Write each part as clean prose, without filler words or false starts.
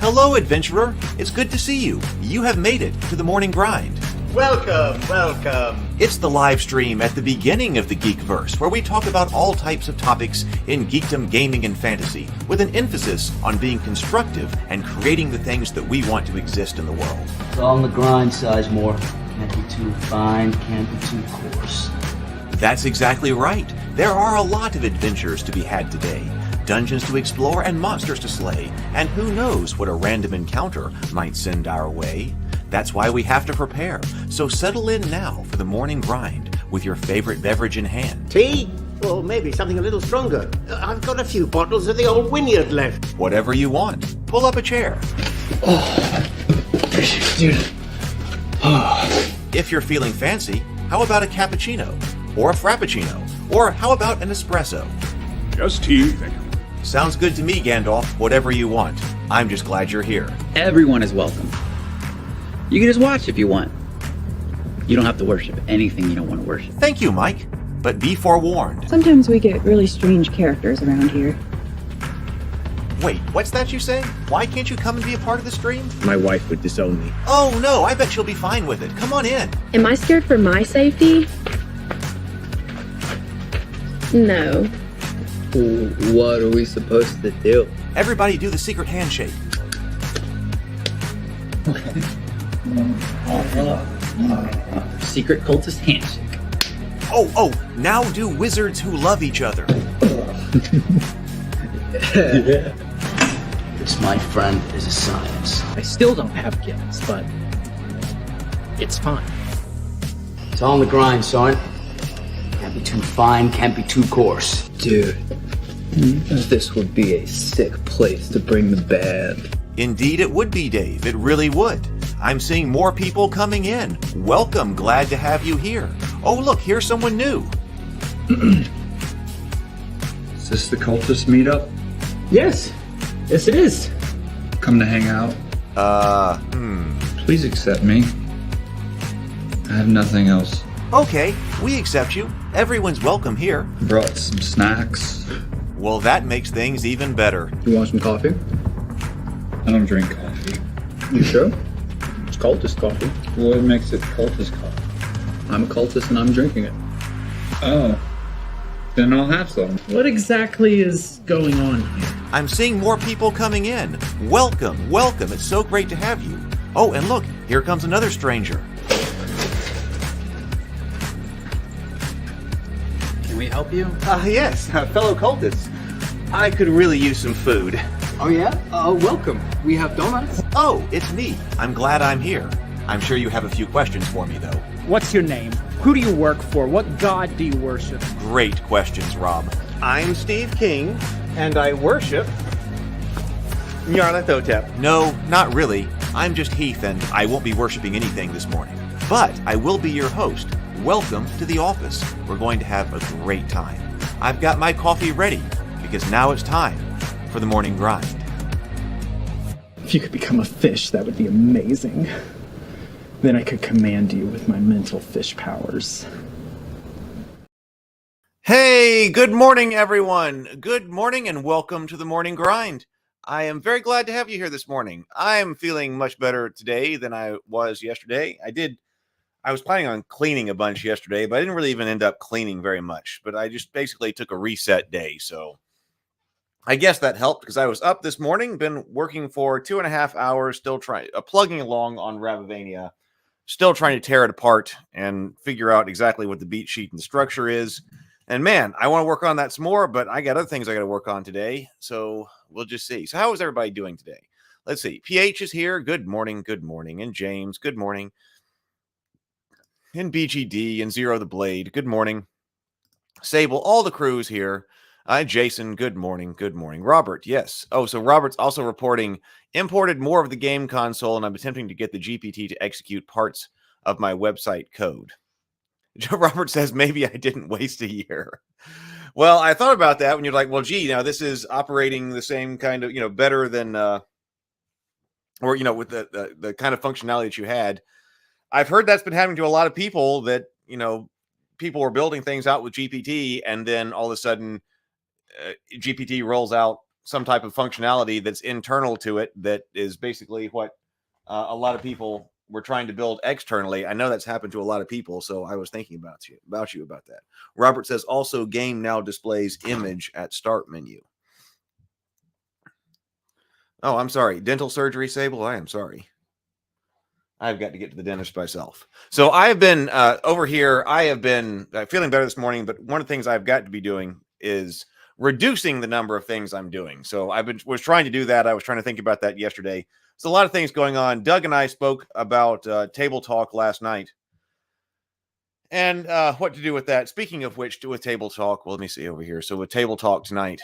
Hello, adventurer. It's good to see you. You have made it to the morning grind. Welcome, welcome. It's the live stream at the beginning of the Geekverse, where we talk about all types of topics in geekdom, gaming, and fantasy, with an emphasis on being constructive and creating the things that we want to exist in the world. It's all on the grind, Sizemore. Can't be too fine, can't be too coarse. That's exactly right. There are a lot of adventures to be had today. Dungeons to explore and monsters to slay, and who knows what a random encounter might send our way. That's why we have to prepare, so settle in now for the morning grind with your favorite beverage in hand. Tea? Or maybe something a little stronger. I've got a few bottles of the old Wynyard left. Whatever you want. Pull up a chair. Dude. If you're feeling fancy, how about a cappuccino? Or a frappuccino? Or how about an espresso? Just tea, thank you. Sounds good to me, Gandalf. Whatever you want. I'm just glad you're here. Everyone is welcome. You can just watch if you want. You don't have to worship anything you don't want to worship. Thank you, Mike. But be forewarned. Sometimes we get really strange characters around here. Wait, what's that you say? Why can't you come and be a part of the stream? My wife would disown me. Oh no, I bet she'll be fine with it. Come on in. Am I scared for my safety? No. What are we supposed to do? Everybody do the secret handshake. Secret cultist handshake. Oh, now do wizards who love each other. This, my friend, is a science. I still don't have gifts, but it's fine. It's all on the grind, son. Can't be too fine, can't be too coarse. Dude, this would be a sick place to bring the band. Indeed it would be, Dave. It really would. I'm seeing more people coming in. Welcome, glad to have you here. Oh look, here's someone new. Is this the cultist meetup? Yes it is. Come to hang out? Please accept me. I have nothing else. Okay, we accept you. Everyone's welcome here. Brought some snacks. Well, that makes things even better. You want some coffee? I don't drink coffee. You sure? It's cultist coffee. What makes it cultist coffee? I'm a cultist and I'm drinking it. Oh. Then I'll have some. What exactly is going on here? I'm seeing more people coming in. Welcome. It's so great to have you. Oh, and look, here comes another stranger. Can we help you? Yes, fellow cultists. I could really use some food. Oh yeah? Welcome. We have donuts. Oh, it's me. I'm glad I'm here. I'm sure you have a few questions for me, though. What's your name? Who do you work for? What god do you worship? Great questions, Rob. I'm Steve King, and I worship Nyarlathotep. No, not really. I'm just Heath, and I won't be worshiping anything this morning. But I will be your host. Welcome to the office. We're going to have a great time. I've got my coffee ready, because now it's time for the morning grind. If you could become a fish, that would be amazing. Then I could command you with my mental fish powers. Hey, good morning, everyone. Good morning and welcome to the morning grind. I am very glad to have you here this morning. I am feeling much better today than I was yesterday. I was planning on cleaning a bunch yesterday, but I didn't really even end up cleaning very much. But I just basically took a reset day. So I guess that helped because I was up this morning, been working for 2.5 hours, still plugging along on Ravivania, still trying to tear it apart and figure out exactly what the beat sheet and the structure is. And man, I want to work on that some more, but I got other things I got to work on today. So we'll just see. So how is everybody doing today? Let's see. PH is here. Good morning. Good morning. And James, good morning. And BGD and Zero the Blade, good morning. Sable, all the crews here. Jason, good morning. Good morning. Robert, yes. Oh, so Robert's also reporting imported more of the game console, and I'm attempting to get the GPT to execute parts of my website code. Robert says, maybe I didn't waste a year. Well, I thought about that when you're like, well, gee, now this is operating the same kind of, better than, or, with the kind of functionality that you had. I've heard that's been happening to a lot of people that, people were building things out with GPT and then all of a sudden GPT rolls out some type of functionality that's internal to it that is basically what a lot of people were trying to build externally. I know that's happened to a lot of people, so I was thinking about you about that. Robert says also game now displays image at start menu. Oh, I'm sorry. Dental surgery, Sable. I am sorry. I've got to get to the dentist myself. So I have been over here. I have been feeling better this morning, but one of the things I've got to be doing is reducing the number of things I'm doing. So was trying to do that. I was trying to think about that yesterday. There's a lot of things going on. Doug and I spoke about table talk last night and what to do with that. Speaking of which, with table talk, well, let me see over here. So with table talk tonight,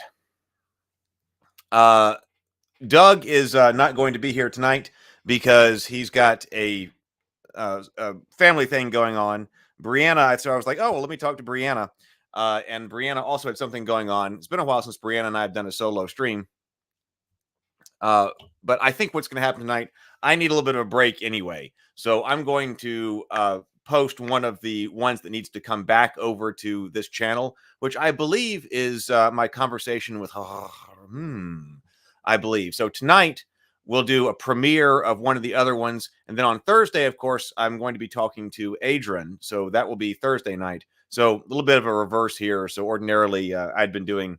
Doug is not going to be here tonight because he's got a family thing going on. Brianna, so I was like, oh, well, let me talk to Brianna. And Brianna also had something going on. It's been a while since Brianna and I have done a solo stream. But I think what's going to happen tonight, I need a little bit of a break anyway. So I'm going to post one of the ones that needs to come back over to this channel, which I believe is my conversation with, I believe. So tonight, we'll do a premiere of one of the other ones. And then on Thursday, of course, I'm going to be talking to Adrian. So that will be Thursday night. So a little bit of a reverse here. So ordinarily, I'd been doing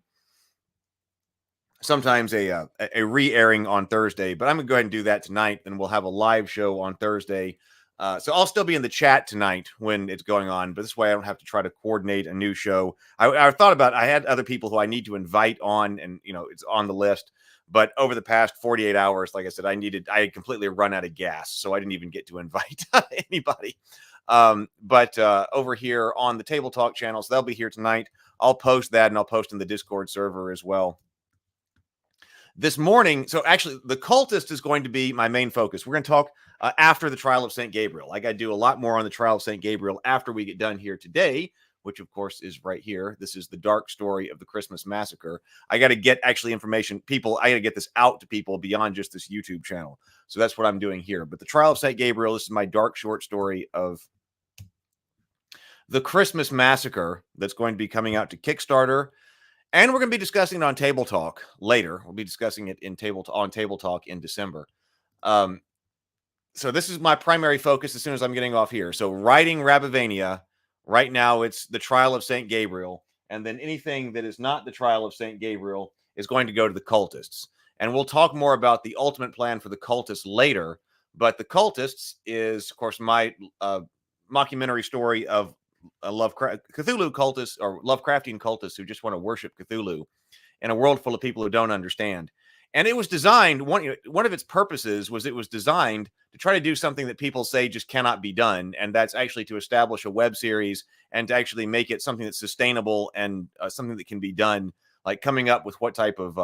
sometimes a re-airing on Thursday, but I'm going to go ahead and do that tonight. And we'll have a live show on Thursday. So I'll still be in the chat tonight when it's going on, but this way I don't have to try to coordinate a new show. I thought about, I had other people who I need to invite on, and it's on the list. But over the past 48 hours, like I said, I had completely run out of gas, so I didn't even get to invite anybody. But over here on the Table Talk channel, so they'll be here tonight. I'll post that, and I'll post in the Discord server as well. This morning, so actually, the cultist is going to be my main focus. We're going to talk after the trial of St. Gabriel. I got to do a lot more on the trial of St. Gabriel after we get done here today, which of course is right here. This is the dark story of the Christmas massacre. I got to get actually information. People, I got to get this out to people beyond just this YouTube channel. So that's what I'm doing here. But the trial of St. Gabriel, this is my dark short story of the Christmas massacre that's going to be coming out to Kickstarter. And we're going to be discussing it on Table Talk later. We'll be discussing it on Table Talk in December. So this is my primary focus as soon as I'm getting off here. So writing Rabivania. Right now, it's the trial of St. Gabriel. And then anything that is not the trial of St. Gabriel is going to go to the cultists. And we'll talk more about the ultimate plan for the cultists later. But the cultists is, of course, my mockumentary story of Cthulhu cultists or Lovecraftian cultists who just want to worship Cthulhu in a world full of people who don't understand. And it was designed, one of its purposes was it was designed to try to do something that people say just cannot be done. And that's actually to establish a web series and to actually make it something that's sustainable and something that can be done, like coming up with what type of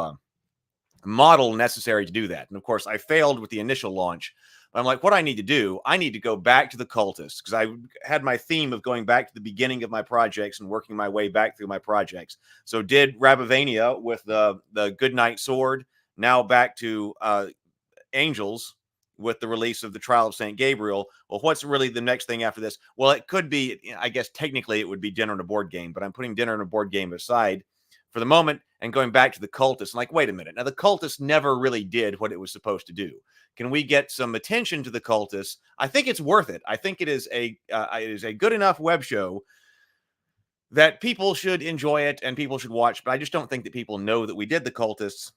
model necessary to do that. And of course, I failed with the initial launch. I'm like, what I need to do, I need to go back to the cultists, because I had my theme of going back to the beginning of my projects and working my way back through my projects. So did Rabivania with the Goodnight Sword, now back to Angels with the release of the Trial of St. Gabriel. Well, what's really the next thing after this? Well, it could be, I guess technically it would be Dinner and a Board Game, but I'm putting Dinner and a Board Game aside for the moment and going back to the cultists. Like, wait a minute. Now, the cultists never really did what it was supposed to do. Can we get some attention to the cultists? I think it's worth it. I think it is a good enough web show that people should enjoy it and people should watch. But I just don't think that people know that we did the cultists.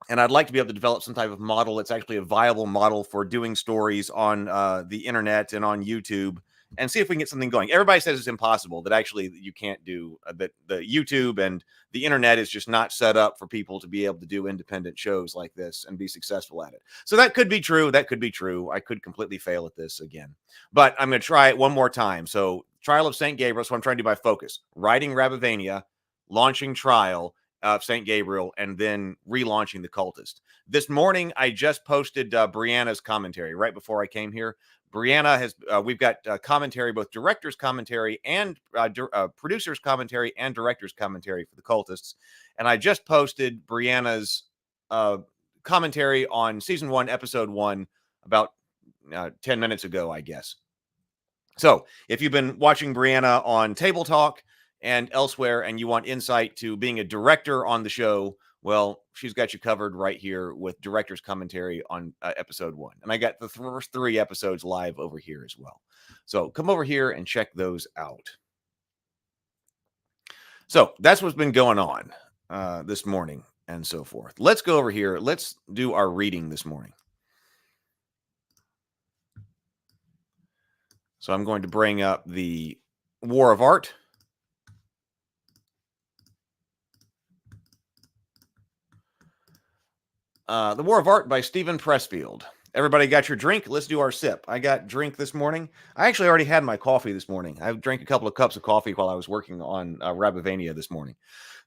And I'd like to be able to develop some type of model that's actually a viable model for doing stories on the internet and on YouTube, and see if we can get something going. Everybody says it's impossible, that actually you can't do that. The YouTube and the internet is just not set up for people to be able to do independent shows like this and be successful at it. So that could be true. That could be true. I could completely fail at this again, but I'm going to try it one more time. So Trial of St. Gabriel. So I'm trying to do my focus: writing Rabivania, launching Trial of St. Gabriel, and then relaunching the cultist. This morning, I just posted Brianna's commentary right before I came here. Brianna has, we've got commentary, both director's commentary and producer's commentary and director's commentary for the cultists. And I just posted Brianna's commentary on season 1, episode 1, about 10 minutes ago, I guess. So if you've been watching Brianna on Table Talk and elsewhere, and you want insight to being a director on the show Well, she's got you covered right here with director's commentary on episode 1. And I got the first 3 episodes live over here as well. So come over here and check those out. So that's what's been going on this morning and so forth. Let's go over here. Let's do our reading this morning. So I'm going to bring up the War of Art. The War of Art by Stephen Pressfield. Everybody got your drink? Let's do our sip. I got drink this morning. I actually already had my coffee this morning. I drank a couple of cups of coffee while I was working on Rabavania this morning.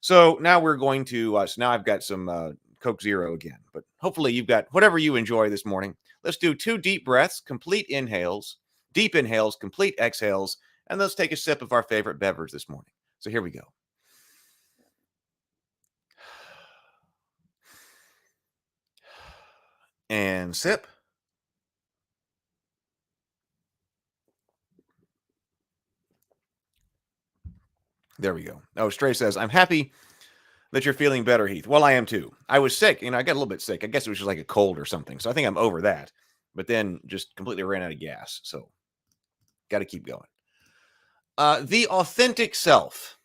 So now we're going to, so now I've got some Coke Zero again. But hopefully you've got whatever you enjoy this morning. Let's do 2 deep breaths, complete inhales, deep inhales, complete exhales, and let's take a sip of our favorite beverage this morning. So here we go. And sip. There we go. Oh, Stray says, I'm happy that you're feeling better, Heath. Well, I am too. I was sick. I got a little bit sick. I guess it was just like a cold or something. So I think I'm over that. But then just completely ran out of gas. So got to keep going. The Authentic Self.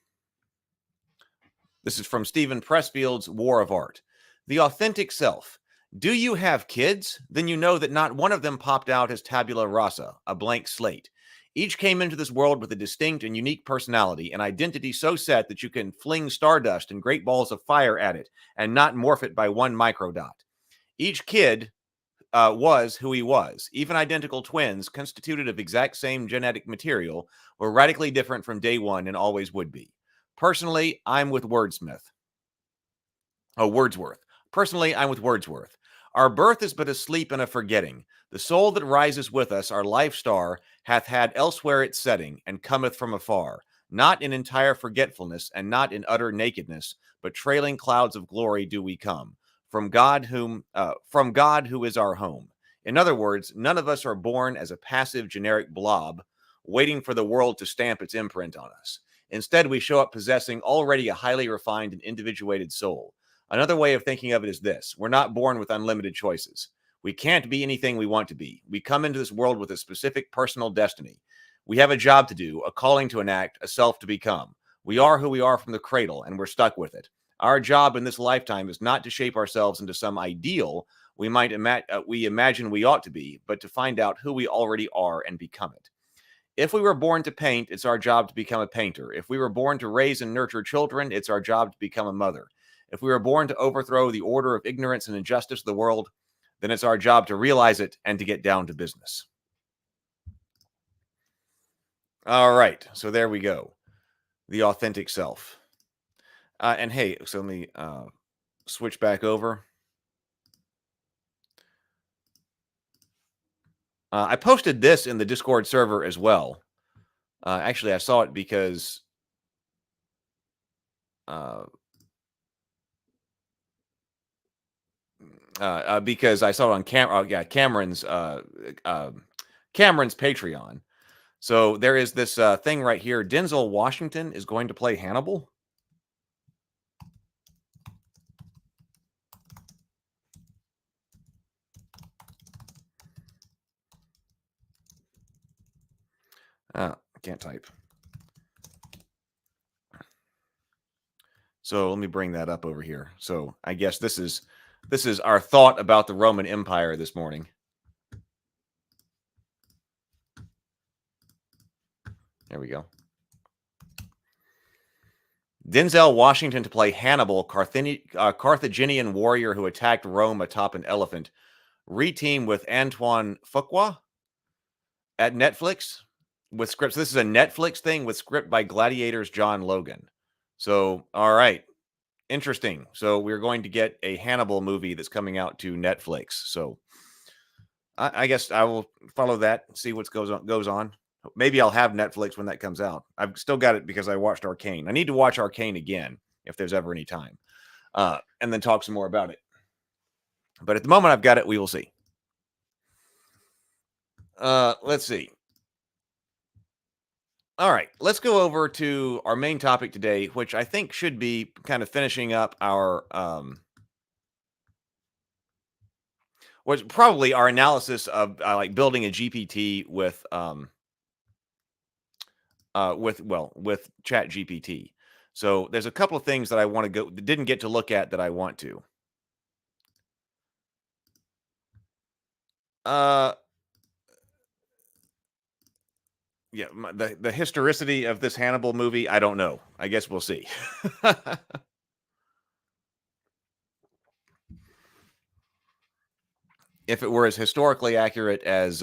This is from Stephen Pressfield's War of Art. The Authentic Self. Do you have kids? Then you know that not one of them popped out as tabula rasa, a blank slate. Each came into this world with a distinct and unique personality, an identity so set that you can fling stardust and great balls of fire at it and not morph it by one microdot. Each kid was who he was. Even identical twins, constituted of exact same genetic material, were radically different from day one and always would be. Personally, I'm with Wordsworth. Personally, I'm with Wordsworth. Our birth is but a sleep and a forgetting. The soul that rises with us, our life star, hath had elsewhere its setting, and cometh from afar, not in entire forgetfulness, and not in utter nakedness, but trailing clouds of glory do we come, from God who is our home. In other words, none of us are born as a passive generic blob, waiting for the world to stamp its imprint on us. Instead, we show up possessing already a highly refined and individuated soul. Another way of thinking of it is this: we're not born with unlimited choices. We can't be anything we want to be. We come into this world with a specific personal destiny. We have a job to do, a calling to enact, a self to become. We are who we are from the cradle, and we're stuck with it. Our job in this lifetime is not to shape ourselves into some ideal we imagine we ought to be, but to find out who we already are and become it. If we were born to paint, it's our job to become a painter. If we were born to raise and nurture children, it's our job to become a mother. If we were born to overthrow the order of ignorance and injustice of the world, then it's our job to realize it and to get down to business. All right, so there we go. The Authentic Self. And hey, so let me switch back over. I posted this in the Discord server as well. Actually, I saw it because I saw it on Cameron's Patreon. So there is this thing right here. Denzel Washington is going to play Hannibal. I can't type. So let me bring that up over here. So I guess this is our thought about the Roman Empire this morning. There we go. Denzel Washington to play Hannibal, Carthaginian warrior who attacked Rome atop an elephant. Reteam with Antoine Fuqua at Netflix with scripts. This is a Netflix thing with script by Gladiator's John Logan. So, all right. Interesting. So we're going to get a Hannibal movie that's coming out to Netflix. So I guess I will follow that and see what goes on. Maybe I'll have Netflix when that comes out. I've still got it because I watched Arcane. I need to watch Arcane again if there's ever any time, and then talk some more about it. But at the moment I've got it. We will see. Let's see. All right, let's go over to our main topic today, which I think should be kind of finishing up our was probably our analysis of like building a GPT with Chat GPT. So there's a couple of things that I want to go didn't get to look at that I want to. Yeah, the historicity of this Hannibal movie, I don't know. I guess we'll see. If it were as historically accurate as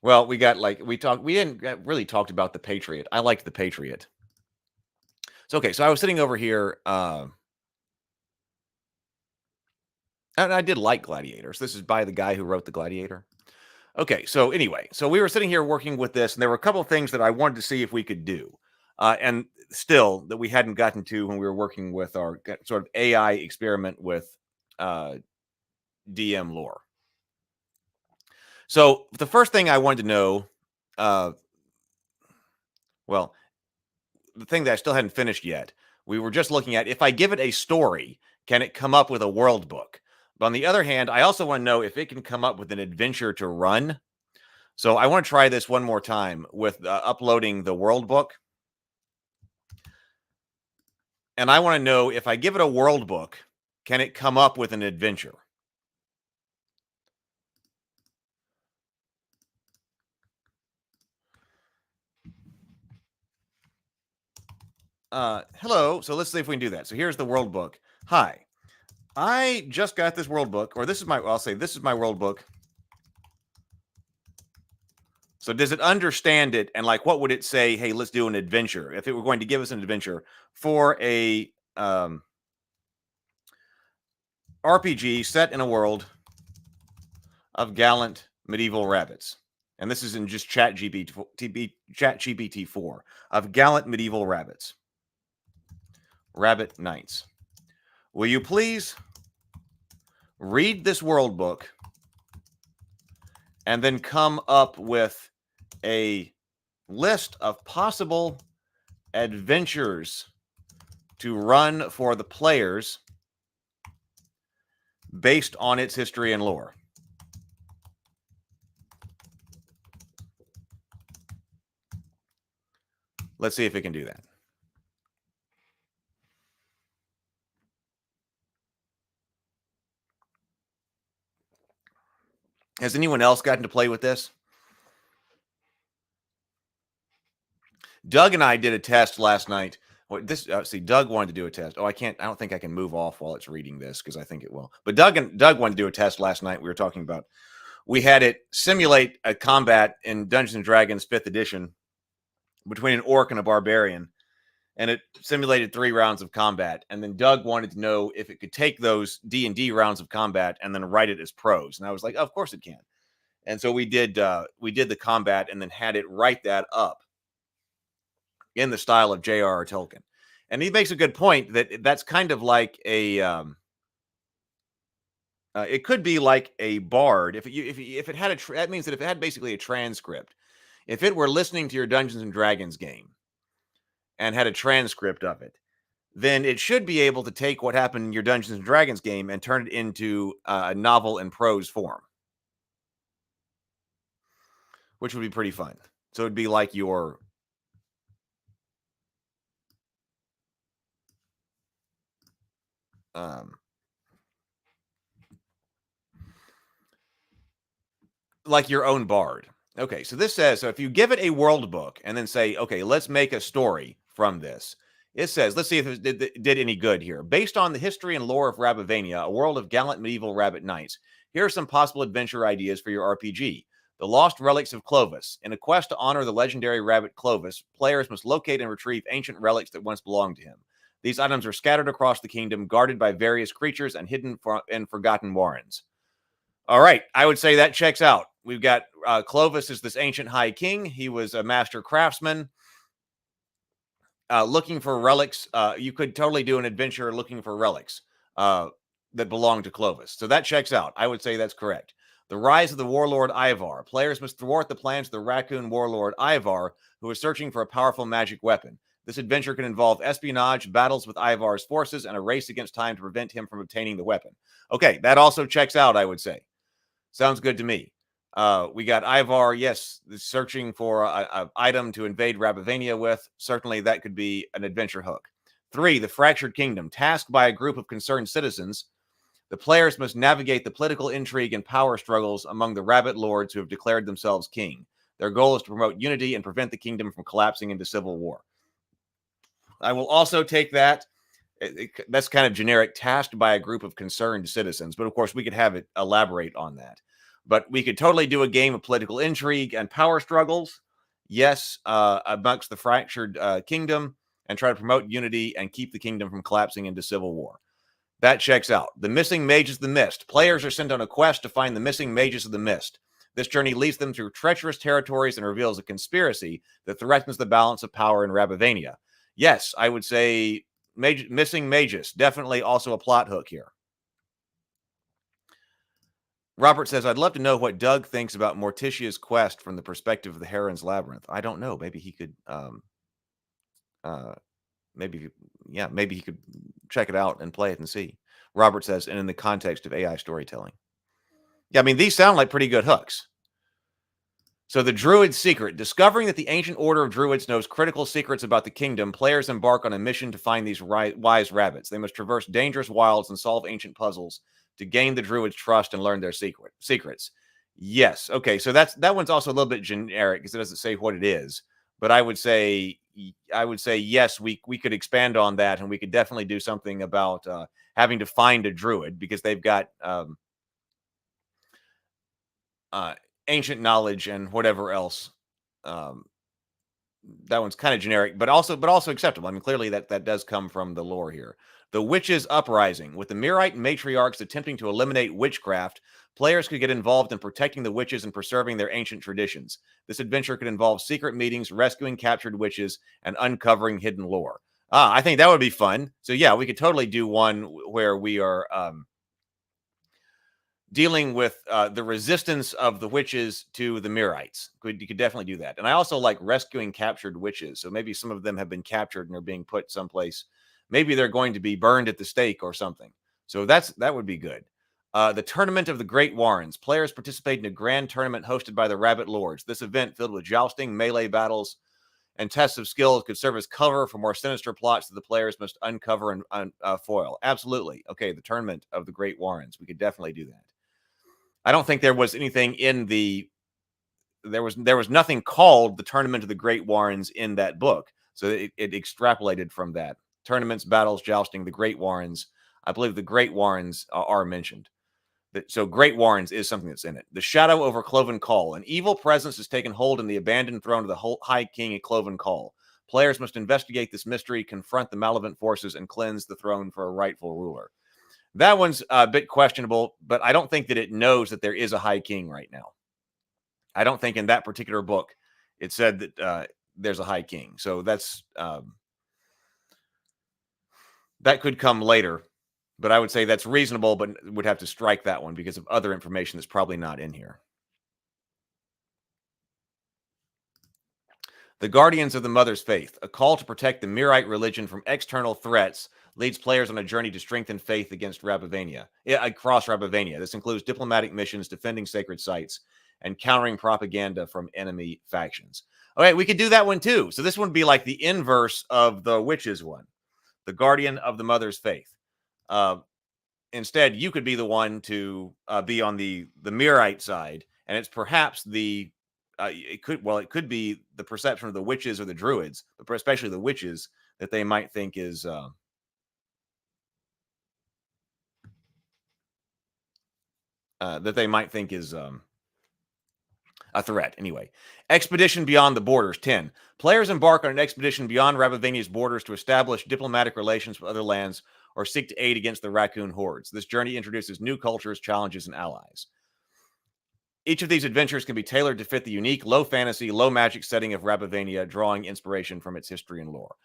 well, we hadn't really talked about The Patriot. I liked The Patriot. So okay, so I was sitting over here and I did like Gladiators. This is by the guy who wrote The Gladiator. Okay, so anyway, so we were sitting here working with this, and there were a couple of things that I wanted to see if we could do, and still that we hadn't gotten to when we were working with our sort of AI experiment with DM lore. So the first thing I wanted to know, well, the thing that I still hadn't finished yet, we were just looking at if I give it a story, can it come up with a world book? But on the other hand, I also want to know if it can come up with an adventure to run. So I want to try this one more time with uploading the world book. And I want to know if I give it a world book, can it come up with an adventure? Hello. So let's see if we can do that. So here's the world book. Hi. I just got this world book, or I'll say this is my world book. So does it understand it? And like, what would it say? Hey, let's do an adventure. If it were going to give us an adventure for a RPG set in a world of gallant medieval rabbits. And this is in just Chat GPT 4 of gallant medieval rabbits. Rabbit Knights. Will you please read this world book and then come up with a list of possible adventures to run for the players based on its history and lore? Let's see if it can do that. Has anyone else gotten to play with this? Doug and I did a test last night. Doug wanted to do a test. Oh, I don't think I can move off while it's reading this because I think it will. But Doug wanted to do a test last night. We were talking about, we had it simulate a combat in Dungeons and Dragons 5th edition between an orc and a barbarian. And it simulated 3 rounds of combat. And then Doug wanted to know if it could take those D&D rounds of combat and then write it as prose. And I was like, oh, of course it can. And so we did the combat and then had it write that up in the style of J.R.R. Tolkien. And he makes a good point that that's kind of like a it could be like a bard. If it had that means that if it had basically a transcript, if it were listening to your Dungeons and Dragons game and had a transcript of it, then it should be able to take what happened in your Dungeons and Dragons game and turn it into a novel in prose form, which would be pretty fun. So it'd be like your like your own bard. Okay, so this says, so if you give it a world book and then say, okay, let's make a story from this. It says, let's see if it did any good here. Based on the history and lore of Rabbivania, a world of gallant medieval rabbit knights, here are some possible adventure ideas for your RPG. The Lost Relics of Clovis. In a quest to honor the legendary rabbit Clovis, players must locate and retrieve ancient relics that once belonged to him. These items are scattered across the kingdom, guarded by various creatures and hidden in forgotten warrens. All right, I would say that checks out. We've got Clovis is this ancient high king. He was a master craftsman. Looking for relics. You could totally do an adventure looking for relics that belong to Clovis. So that checks out. I would say that's correct. The rise of the warlord Ivar. Players must thwart the plans of the raccoon warlord Ivar, who is searching for a powerful magic weapon. This adventure can involve espionage, battles with Ivar's forces, and a race against time to prevent him from obtaining the weapon. Okay, that also checks out, I would say. Sounds good to me. We got Ivar, yes, searching for an item to invade Rabavania with. Certainly that could be an adventure hook. 3, the Fractured Kingdom. Tasked by a group of concerned citizens, the players must navigate the political intrigue and power struggles among the rabbit lords who have declared themselves king. Their goal is to promote unity and prevent the kingdom from collapsing into civil war. I will also take that. That's kind of generic, tasked by a group of concerned citizens. But of course, we could have it elaborate on that. But we could totally do a game of political intrigue and power struggles. Yes, amongst the fractured kingdom, and try to promote unity and keep the kingdom from collapsing into civil war. That checks out. The missing mages of the mist. Players are sent on a quest to find the missing mages of the mist. This journey leads them through treacherous territories and reveals a conspiracy that threatens the balance of power in Rabavania. Yes, I would say missing mages. Definitely also a plot hook here. Robert says, I'd love to know what Doug thinks about Morticia's quest from the perspective of the Heron's Labyrinth. I don't know. Maybe he could, maybe he could check it out and play it and see. Robert says, and in the context of AI storytelling. Yeah, I mean, these sound like pretty good hooks. So the Druid's Secret. Discovering that the ancient order of Druids knows critical secrets about the kingdom, players embark on a mission to find these wise rabbits. They must traverse dangerous wilds and solve ancient puzzles to gain the Druids' trust and learn their secrets. Yes. Okay, so that one's also a little bit generic because it doesn't say what it is. But I would say yes, we could expand on that, and we could definitely do something about having to find a Druid because they've got ancient knowledge and whatever else. That one's kind of generic, but also acceptable. I mean, clearly that does come from the lore here. The Witches' Uprising. With the Mirite matriarchs attempting to eliminate witchcraft, players could get involved in protecting the witches and preserving their ancient traditions. This adventure could involve secret meetings, rescuing captured witches, and uncovering hidden lore. I think that would be fun. So yeah, we could totally do one where we are dealing with the resistance of the witches to the Mirites. You could definitely do that. And I also like rescuing captured witches. So maybe some of them have been captured and are being put someplace. Maybe they're going to be burned at the stake or something. So that would be good. The Tournament of the Great Warrens. Players participate in a grand tournament hosted by the Rabbit Lords. This event, filled with jousting, melee battles, and tests of skill, could serve as cover for more sinister plots that the players must uncover and foil. Absolutely. Okay, the Tournament of the Great Warrens. We could definitely do that. I don't think there was anything in there was nothing called the Tournament of the Great Warrens in that book. So it extrapolated from that. Tournaments, battles, jousting, the Great Warrens. I believe the Great Warrens are mentioned. So Great Warrens is something that's in it. The Shadow over Cloven Call. An evil presence has taken hold in the abandoned throne of the High King at Cloven Call. Players must investigate this mystery, confront the malevolent forces, and cleanse the throne for a rightful ruler. That one's a bit questionable, but I don't think that it knows that there is a High King right now. I don't think in that particular book it said that there's a High King. So that's that could come later, but I would say that's reasonable, but would have to strike that one because of other information that's probably not in here. The Guardians of the Mother's Faith. A call to protect the Mirite religion from external threats leads players on a journey to strengthen faith across Rabavania. This includes diplomatic missions, defending sacred sites, and countering propaganda from enemy factions. Okay, we could do that one too. So this would be like the inverse of the Witches one. The Guardian of the Mother's Faith. Instead, you could be the one to be on the Mirite side, and it's perhaps it could be the perception of the witches or the druids, but especially the witches, that they might think is a threat. Anyway, Expedition Beyond the Borders. 10. Players embark on an expedition beyond Rabavania's borders to establish diplomatic relations with other lands or seek to aid against the raccoon hordes. This journey introduces new cultures, challenges, and allies. Each of these adventures can be tailored to fit the unique, low fantasy, low magic setting of Rabavania, drawing inspiration from its history and lore.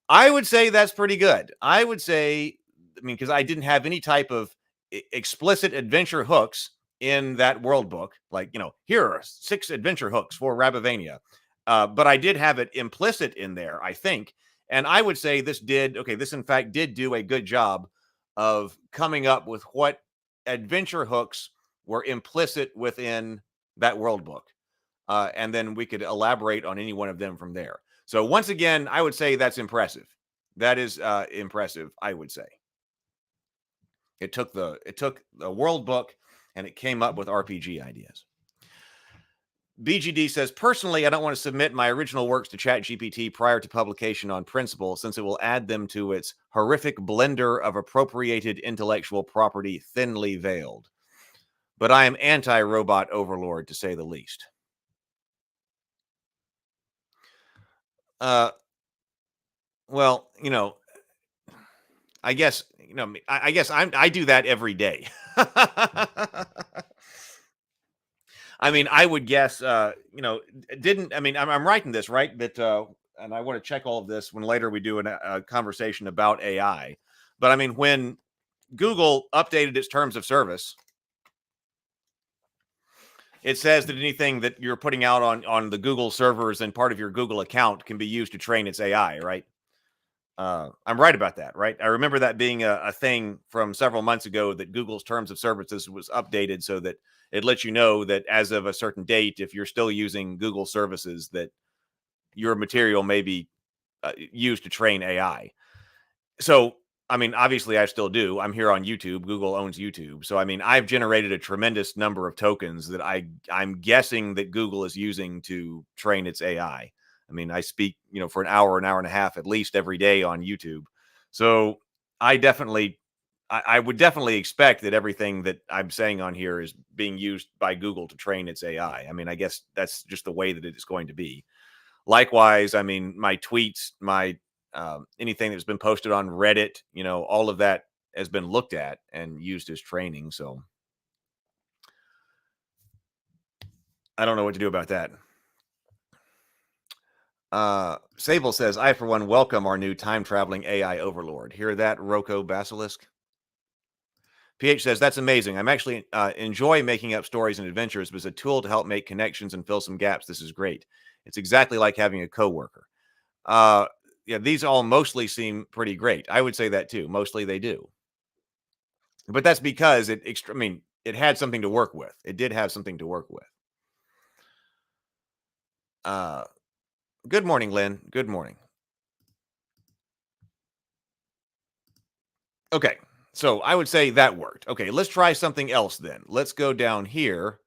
I would say that's pretty good. Because I didn't have any type of explicit adventure hooks in that world book, like, here are 6 adventure hooks for Rabavania. But I did have it implicit in there, I think. And I would say this in fact did do a good job of coming up with what adventure hooks were implicit within that world book. And then we could elaborate on any one of them from there. So once again, I would say that's impressive. That is impressive, I would say. It took the world book and it came up with RPG ideas. BGD says, personally, I don't want to submit my original works to ChatGPT prior to publication on principle, since it will add them to its horrific blender of appropriated intellectual property, thinly veiled. But I am anti-robot overlord, to say the least. Well, I guess, I do that every day. I mean, I would guess, I'm writing this, right? That, and I want to check all of this when later we do a conversation about AI. But I mean, when Google updated its terms of service, it says that anything that you're putting out on the Google servers and part of your Google account can be used to train its AI, right? I'm right about that, right? I remember that being a thing from several months ago, that Google's terms of services was updated so that it lets you know that as of a certain date, if you're still using Google services, that your material may be used to train AI. So, I mean, obviously I still do. I'm here on YouTube. Google owns YouTube. So, I mean, I've generated a tremendous number of tokens that I'm guessing that Google is using to train its AI. I mean, I speak, for an hour and a half at least every day on YouTube. So I would definitely expect that everything that I'm saying on here is being used by Google to train its AI. I mean, I guess that's just the way that it is going to be. Likewise, I mean, my tweets, my anything that's been posted on Reddit, all of that has been looked at and used as training. So I don't know what to do about that. Sable says, I, for one, welcome our new time-traveling AI overlord. Hear that, Roko Basilisk? PH says, that's amazing. I'm actually enjoy making up stories and adventures, but as a tool to help make connections and fill some gaps, this is great. It's exactly like having a coworker. Yeah, these all mostly seem pretty great. I would say that too. Mostly they do. But that's because it had something to work with. It did have something to work with. Good morning, Lynn. Good morning. Okay, so I would say that worked. Okay, let's try something else then. Let's go down here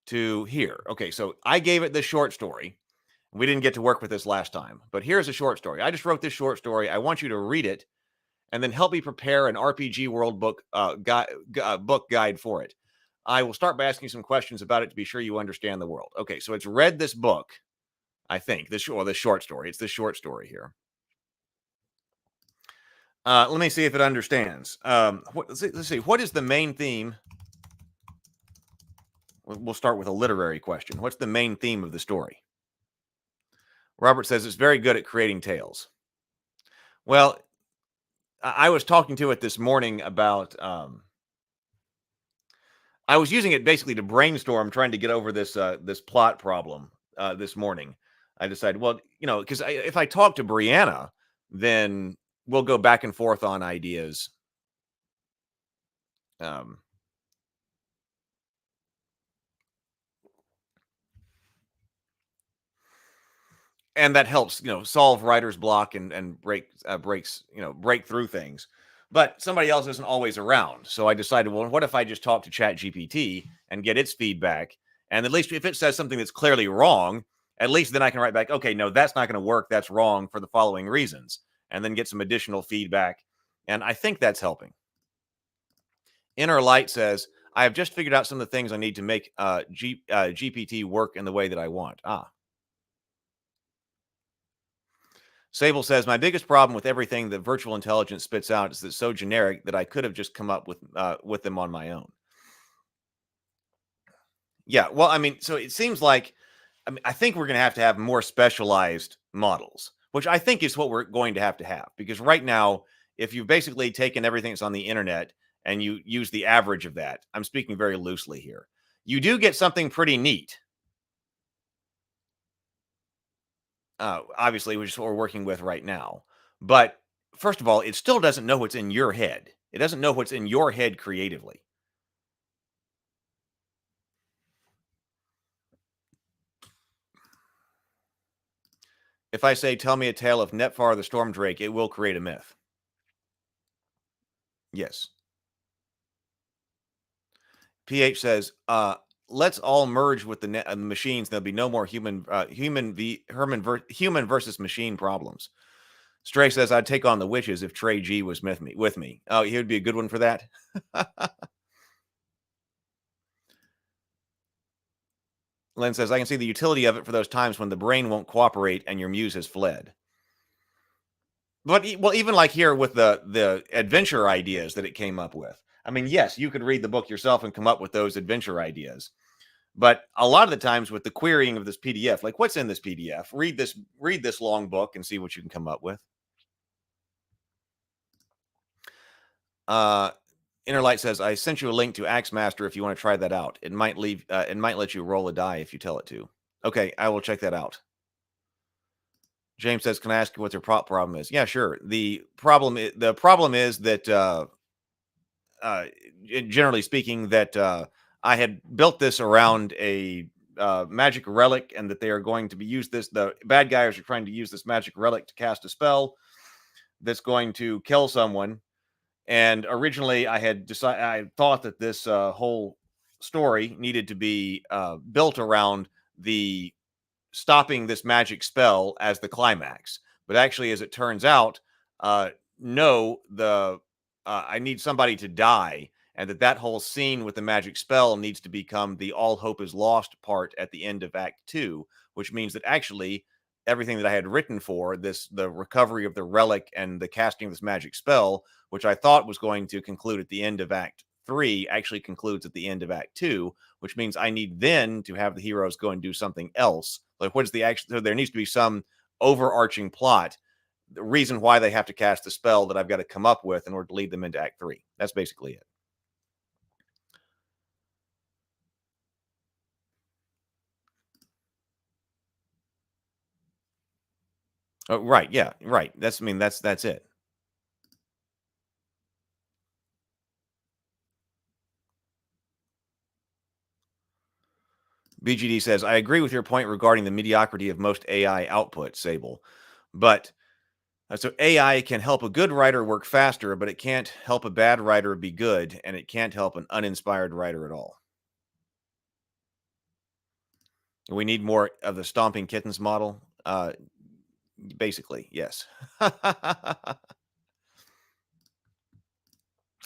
to here. Okay, so I gave it this short story. We didn't get to work with this last time, but here's a short story. I just wrote this short story. I want you to read it and then help me prepare an RPG world book book guide for it. I will start by asking some questions about it to be sure you understand the world. Okay, so it's read this book, I think, this short story. It's the short story here. Let me see if it understands. Let's see. What is the main theme? We'll start with a literary question. What's the main theme of the story? Robert says it's very good at creating tales. Well, I was talking to it this morning about... I was using it basically to brainstorm, trying to get over this this plot problem this morning. I decided, well, because if I talk to Brianna, then we'll go back and forth on ideas. And that helps, solve writer's block and break through things. But somebody else isn't always around. So I decided, well, what if I just talk to ChatGPT and get its feedback? And at least if it says something that's clearly wrong, at least then I can write back, okay, no, that's not going to work. That's wrong for the following reasons. And then get some additional feedback. And I think that's helping. Inner Light says, I have just figured out some of the things I need to make GPT work in the way that I want. Sable says, my biggest problem with everything that virtual intelligence spits out is that it's so generic that I could have just come up with them on my own. Yeah, well, I mean, so it seems like, I think we're going to have more specialized models, which I think is what we're going to have, because right now, if you've basically taken everything that's on the internet and you use the average of that, I'm speaking very loosely here, you do get something pretty neat. Obviously, which is what we're working with right now. But first of all, it still doesn't know what's in your head. It doesn't know what's in your head creatively. If I say, tell me a tale of Netfar the Storm Drake, it will create a myth. Yes. PH says, let's all merge with the machines. There'll be no more human versus machine problems. Stray says, I'd take on the witches if Trey G was with me. Oh, he would be a good one for that. Len says, I can see the utility of it for those times when the brain won't cooperate and your muse has fled. But, well, even like here with the adventure ideas that it came up with. I mean, yes, you could read the book yourself and come up with those adventure ideas. But a lot of the times with the querying of this PDF, like what's in this PDF, read this long book and see what you can come up with. Innerlight says, I sent you a link to Axemaster if you want to try that out. It might let you roll a die if you tell it to. Okay, I will check that out. James says, can I ask you what their problem is? Yeah, sure. The problem is that generally speaking, that I had built this around a magic relic, and that they are going to be the bad guys are trying to use this magic relic to cast a spell that's going to kill someone. And originally I thought that this whole story needed to be built around the stopping this magic spell as the climax. But actually, as it turns out, no, I need somebody to die, and that whole scene with the magic spell needs to become the all hope is lost part at the end of Act 2, which means that actually everything that I had written for the recovery of the relic and the casting of this magic spell, which I thought was going to conclude at the end of Act 3, actually concludes at the end of Act 2, which means I need then to have the heroes go and do something else. Like, what is the action? So there needs to be some overarching plot, the reason why they have to cast the spell that I've got to come up with in order to lead them into Act 3. That's basically it. Oh, right. Yeah. Right. That's it. BGD says, I agree with your point regarding the mediocrity of most AI output, Sable. But so AI can help a good writer work faster, but it can't help a bad writer be good, and it can't help an uninspired writer at all. We need more of the stomping kittens model. Basically, yes.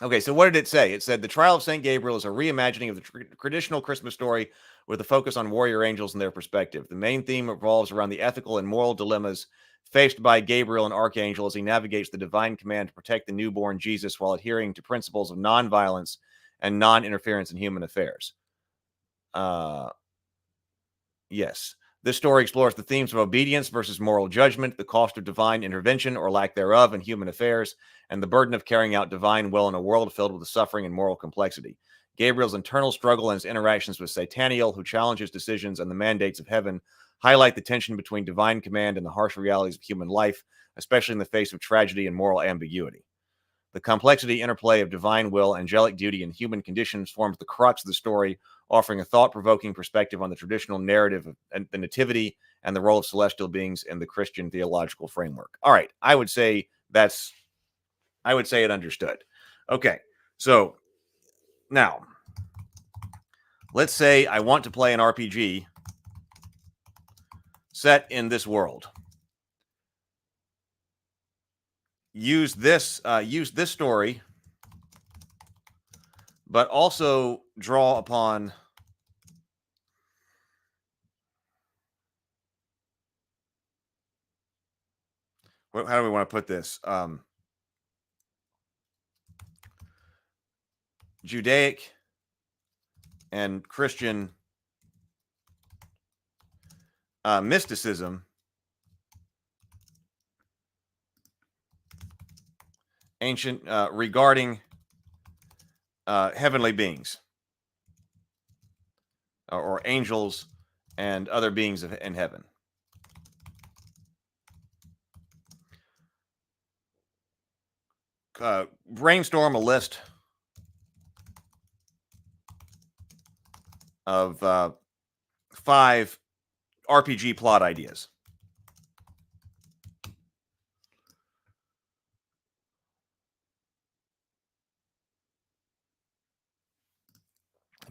Okay, so what did it say? It said the Trial of St. Gabriel is a reimagining of the traditional Christmas story with a focus on warrior angels and their perspective. The main theme revolves around the ethical and moral dilemmas faced by Gabriel and Archangel as he navigates the divine command to protect the newborn Jesus while adhering to principles of nonviolence and non-interference in human affairs. Yes. This story explores the themes of obedience versus moral judgment, the cost of divine intervention or lack thereof in human affairs, and the burden of carrying out divine will in a world filled with suffering and moral complexity. Gabriel's internal struggle and his interactions with Sataniel, who challenges decisions and the mandates of heaven, highlight the tension between divine command and the harsh realities of human life, especially in the face of tragedy and moral ambiguity. The complexity interplay of divine will, angelic duty, and human conditions forms the crux of the story, offering a thought-provoking perspective on the traditional narrative of the nativity and the role of celestial beings in the Christian theological framework. All right, I would say it understood. Okay, so now let's say I want to play an RPG set in this world. Use this story, but also draw upon how do we want to put this? Judaic and Christian mysticism, ancient regarding heavenly beings. or angels and other beings in heaven. Brainstorm a list of 5 RPG plot ideas.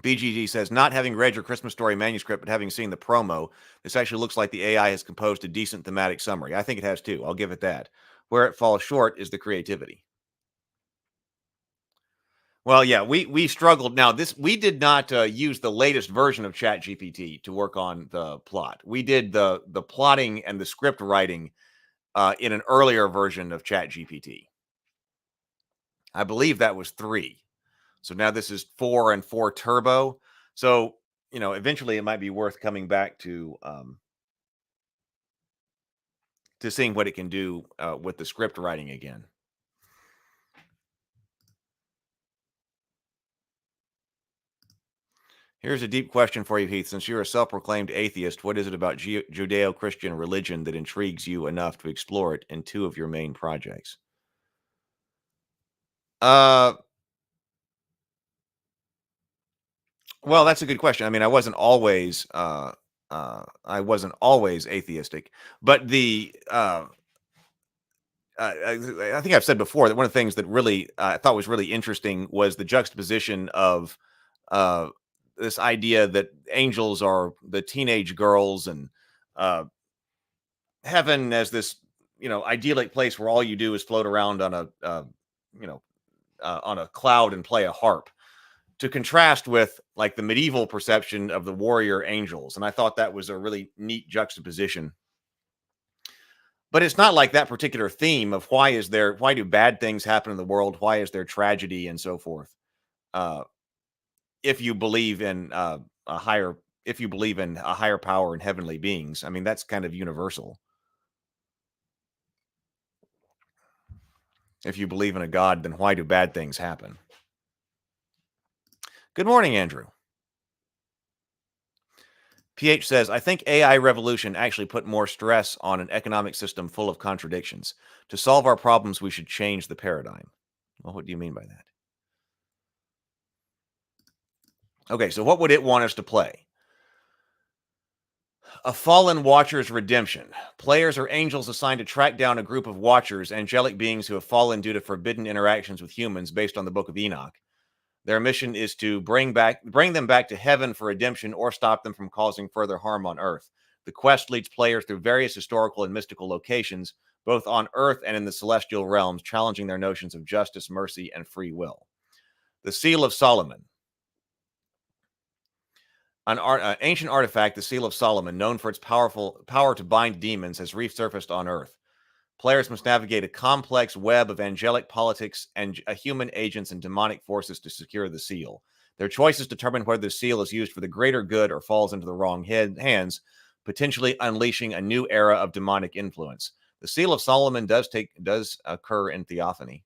BGG says, not having read your Christmas Story manuscript, but having seen the promo, this actually looks like the AI has composed a decent thematic summary. I think it has too. I'll give it that. Where it falls short is the creativity. Well, yeah, we struggled. Now, we did not use the latest version of ChatGPT to work on the plot. We did the plotting and the script writing in an earlier version of ChatGPT. I believe that was 3. So now this is 4 and 4 Turbo. So, eventually it might be worth coming back to seeing what it can do with the script writing again. Here's a deep question for you, Heath. Since you're a self-proclaimed atheist, what is it about Judeo-Christian religion that intrigues you enough to explore it in 2 of your main projects? Well, that's a good question. I mean, I wasn't always atheistic, but I think I've said before that one of the things that really I thought was really interesting was the juxtaposition of this idea that angels are the teenage girls and heaven as this idyllic place where all you do is float around on a cloud and play a harp, to contrast with like the medieval perception of the warrior angels. And I thought that was a really neat juxtaposition. But it's not like that particular theme of why do bad things happen in the world? Why is there tragedy and so forth? If you believe in a higher power and heavenly beings, I mean, that's kind of universal. If you believe in a God, then why do bad things happen? Good morning, Andrew. PH says, I think AI revolution actually put more stress on an economic system full of contradictions. To solve our problems, we should change the paradigm. Well, what do you mean by that? Okay, so what would it want us to play? A fallen watcher's redemption. Players are angels assigned to track down a group of watchers, angelic beings who have fallen due to forbidden interactions with humans based on the Book of Enoch. Their mission is to bring them back to heaven for redemption or stop them from causing further harm on Earth. The quest leads players through various historical and mystical locations, both on Earth and in the celestial realms, challenging their notions of justice, mercy, and free will. The Seal of Solomon. An ancient artifact, the Seal of Solomon, known for its power to bind demons, has resurfaced on Earth. Players must navigate a complex web of angelic politics and human agents and demonic forces to secure the seal. Their choices determine whether the seal is used for the greater good or falls into the wrong hands, potentially unleashing a new era of demonic influence. The Seal of Solomon does occur in Theophany.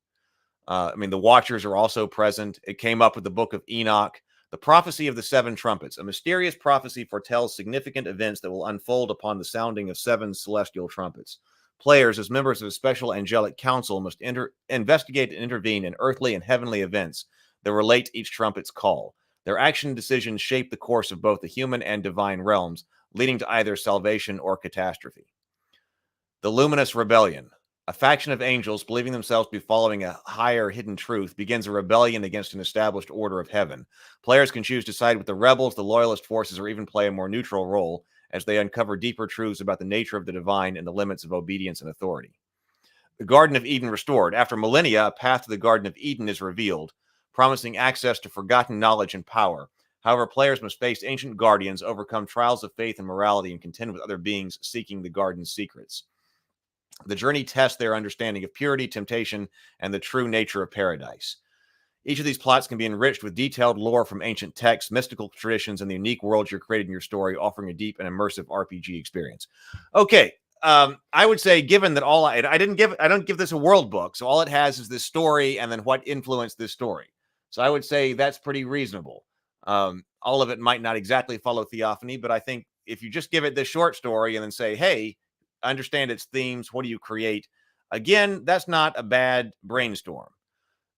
The Watchers are also present. It came up with the Book of Enoch. The prophecy of the 7 trumpets. A mysterious prophecy foretells significant events that will unfold upon the sounding of 7 celestial trumpets. Players, as members of a special angelic council, must investigate and intervene in earthly and heavenly events that relate to each trumpet's call. Their action decisions shape the course of both the human and divine realms, leading to either salvation or catastrophe. The Luminous Rebellion. A faction of angels, believing themselves to be following a higher hidden truth, begins a rebellion against an established order of heaven. Players can choose to side with the rebels, the loyalist forces, or even play a more neutral role as they uncover deeper truths about the nature of the divine and the limits of obedience and authority. The Garden of Eden restored. After millennia, a path to the Garden of Eden is revealed, promising access to forgotten knowledge and power. However, players must face ancient guardians, overcome trials of faith and morality, and contend with other beings seeking the garden's secrets. The journey tests their understanding of purity, temptation, and the true nature of paradise. Each of these plots can be enriched with detailed lore from ancient texts, mystical traditions, and the unique worlds you're creating in your story, offering a deep and immersive RPG experience. Okay, I would say, given that I don't give this a world book, so all it has is this story and then what influenced this story. So I would say that's pretty reasonable. all of it might not exactly follow theophany, but I think if you just give it this short story and then say, hey, understand its themes, what do you create? Again, that's not a bad brainstorm.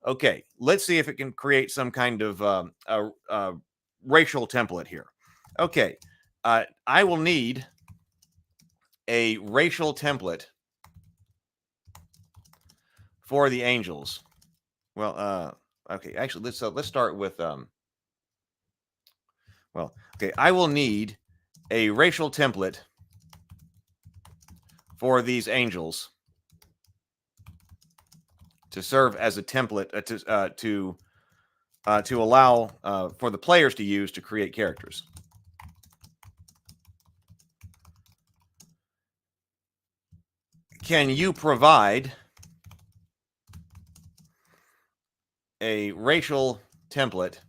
Okay, let's see if it can create some kind of racial template here. Okay, I will need a racial template for the angels. Well, okay, actually, let's start with okay, I will need a racial template for these angels to serve as a template to allow for the players to use to create characters. Can you provide a racial template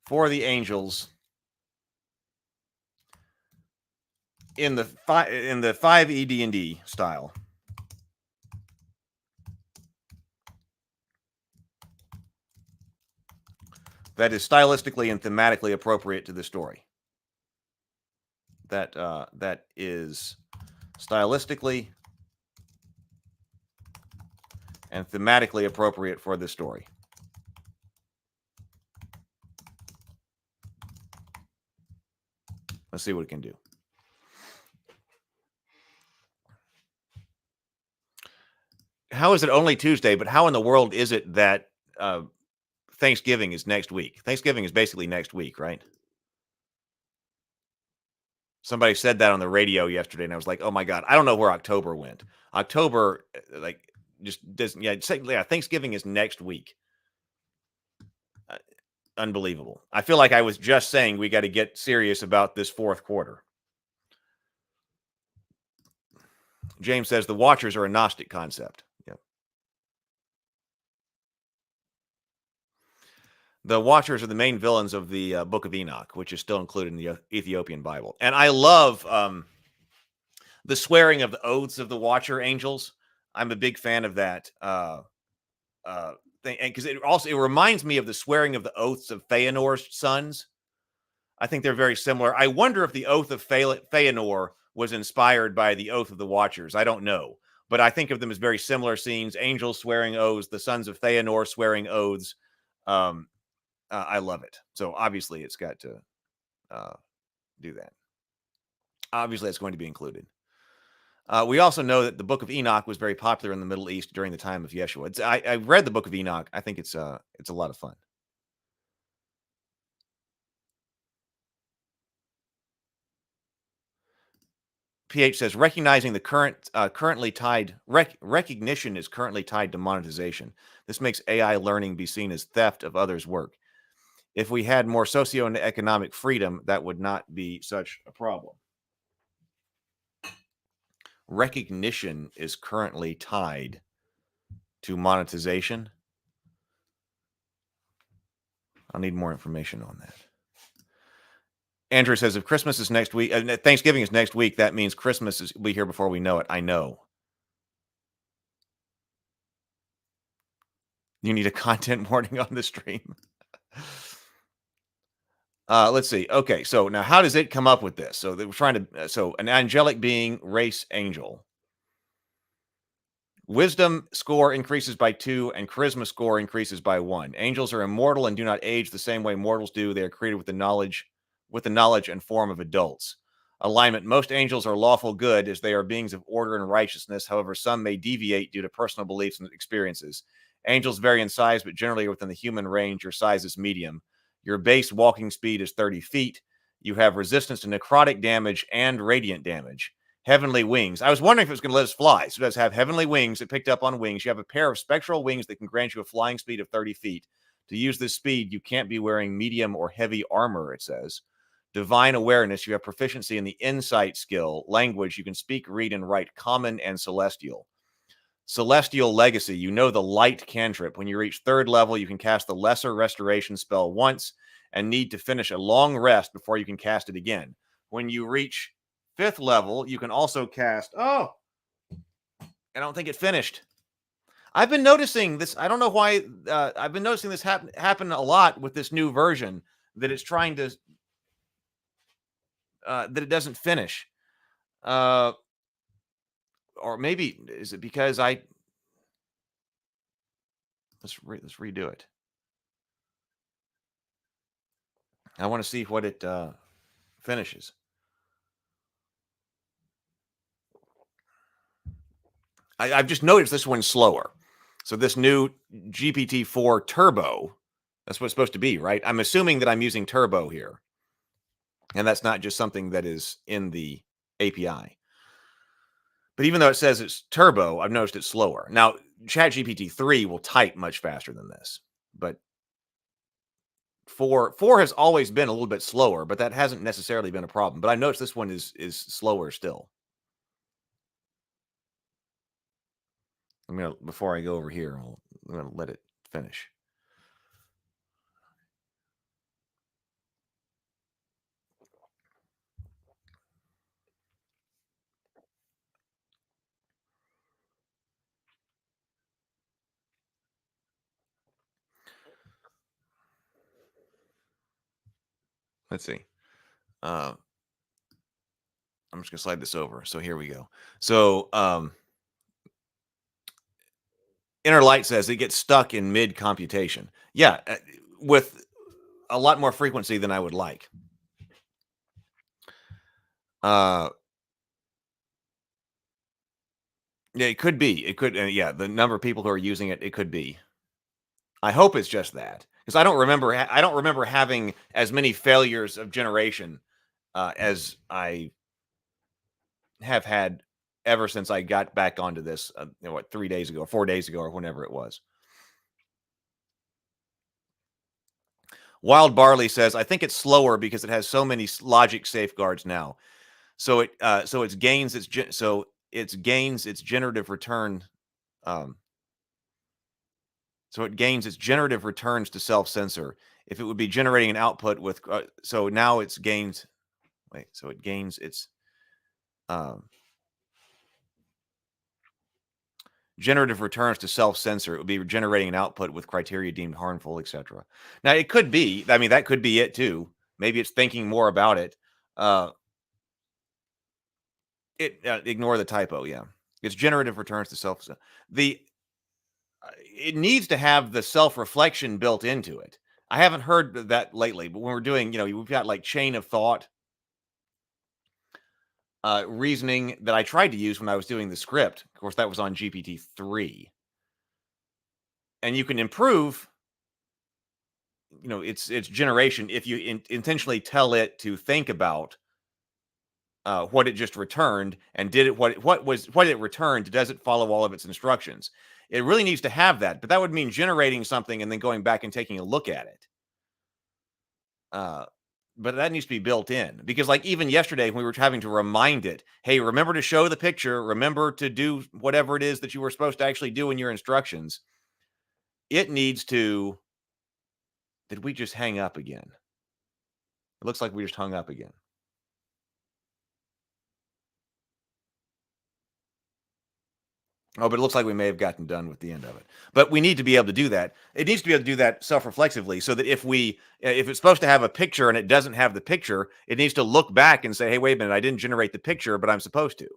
for the angels in the 5e DnD style? That is stylistically and thematically appropriate to the story. That is stylistically and thematically appropriate for this story. Let's see what it can do. How is it only Tuesday, but how in the world is it that Thanksgiving is next week? Thanksgiving is basically next week, right? Somebody said that on the radio yesterday, and I was like, oh my God, I don't know where October went. October, just doesn't, yeah, Thanksgiving is next week. Unbelievable. I feel like I was just saying we got to get serious about this fourth quarter. James says the Watchers are a Gnostic concept. Yeah. The Watchers are the main villains of the Book of Enoch, which is still included in the Ethiopian Bible. And I love the swearing of the oaths of the Watcher angels. I'm a big fan of that thing, because it reminds me of the swearing of the oaths of Feanor's sons. I think they're very similar. I wonder if the oath of Feanor was inspired by the oath of the Watchers. I don't know, but I think of them as very similar scenes. Angels swearing oaths, the sons of Feanor swearing oaths. I love it. So obviously it's got to do that. Obviously that's going to be included. We also know that the Book of Enoch was very popular in the Middle East during the time of Yeshua. I read the Book of Enoch. I think it's a lot of fun. PH says recognizing the recognition is currently tied to monetization. This makes AI learning be seen as theft of others' work. If we had more socioeconomic freedom, that would not be such a problem. Recognition is currently tied to monetization. I'll need more information on that. Andrew says if Christmas is next week, Thanksgiving is next week, that means Christmas will be here before we know it. I know. You need a content warning on the stream. Let's see. Okay, so now how does it come up with this? So they were trying to, so an angelic being, race angel. Wisdom score increases by 2 and charisma score increases by 1. Angels are immortal and do not age the same way mortals do. They are created with the knowledge and form of adults. Alignment. Most angels are lawful good as they are beings of order and righteousness. However, some may deviate due to personal beliefs and experiences. Angels vary in size, but generally within the human range. Your size is medium. Your base walking speed is 30 feet. You have resistance to necrotic damage and radiant damage. Heavenly wings. I was wondering if it was going to let us fly. So it does have heavenly wings. It picked up on wings. You have a pair of spectral wings that can grant you a flying speed of 30 feet. To use this speed, you can't be wearing medium or heavy armor, it says. Divine awareness. You have proficiency in the insight skill. Language. You can speak, read, and write common and celestial. Celestial legacy. You know the light cantrip. When you reach 3rd level, you can cast the lesser restoration spell once and need to finish a long rest before you can cast it again. When you reach 5th level, you can also cast... Oh! I don't think it finished. I've been noticing this. I don't know why. I've been noticing this happen a lot with this new version, that it's trying to that it doesn't finish. Or maybe is it because let's redo it. I want to see what it finishes. I've just noticed this one's slower. So this new GPT-4 Turbo, that's what it's supposed to be, right? I'm assuming that I'm using Turbo here. And that's not just something that is in the API. But even though it says it's Turbo, I've noticed it's slower. Now, ChatGPT 3 will type much faster than this. But 4 has always been a little bit slower, but that hasn't necessarily been a problem. But I noticed this one is slower still. I'm gonna, before I go over here, I'm gonna let it finish. Let's see. I'm just gonna slide this over. So here we go. So Inner Light says it gets stuck in mid computation. Yeah, with a lot more frequency than I would like. Yeah, it could be. It could. Yeah, the number of people who are using it, it could be. I hope it's just that, because I don't remember. I don't remember having as many failures of generation as I have had ever since I got back onto this. 3 days ago, 4 days ago, or whenever it was. Wild Barley says, I think it's slower because it has so many logic safeguards now. So it gains its generative return. So it gains its generative returns to self-censor. If it would be generating an output with, so now it's gains. Wait, so it gains its generative returns to self-censor. It would be generating an output with criteria deemed harmful, etc. Now it could be. I mean, that could be it too. Maybe it's thinking more about it. Ignore the typo. Yeah, it's generative returns to self. It needs to have the self-reflection built into it. I haven't heard that lately, but when we're doing, we've got like chain of thought reasoning that I tried to use when I was doing the script. Of course, that was on GPT-3. And you can improve, its generation if you intentionally tell it to think about what it just returned, and did it what it returned, does it follow all of its instructions? It really needs to have that, but that would mean generating something and then going back and taking a look at it. But that needs to be built in, because like even yesterday when we were having to remind it, hey, remember to show the picture, remember to do whatever it is that you were supposed to actually do in your instructions. It needs to. Did we just hang up again? It looks like we just hung up again. Oh, but it looks like we may have gotten done with the end of it. But we need to be able to do that. It needs to be able to do that self-reflexively, so that if it's supposed to have a picture and it doesn't have the picture, it needs to look back and say, hey, wait a minute, I didn't generate the picture, but I'm supposed to.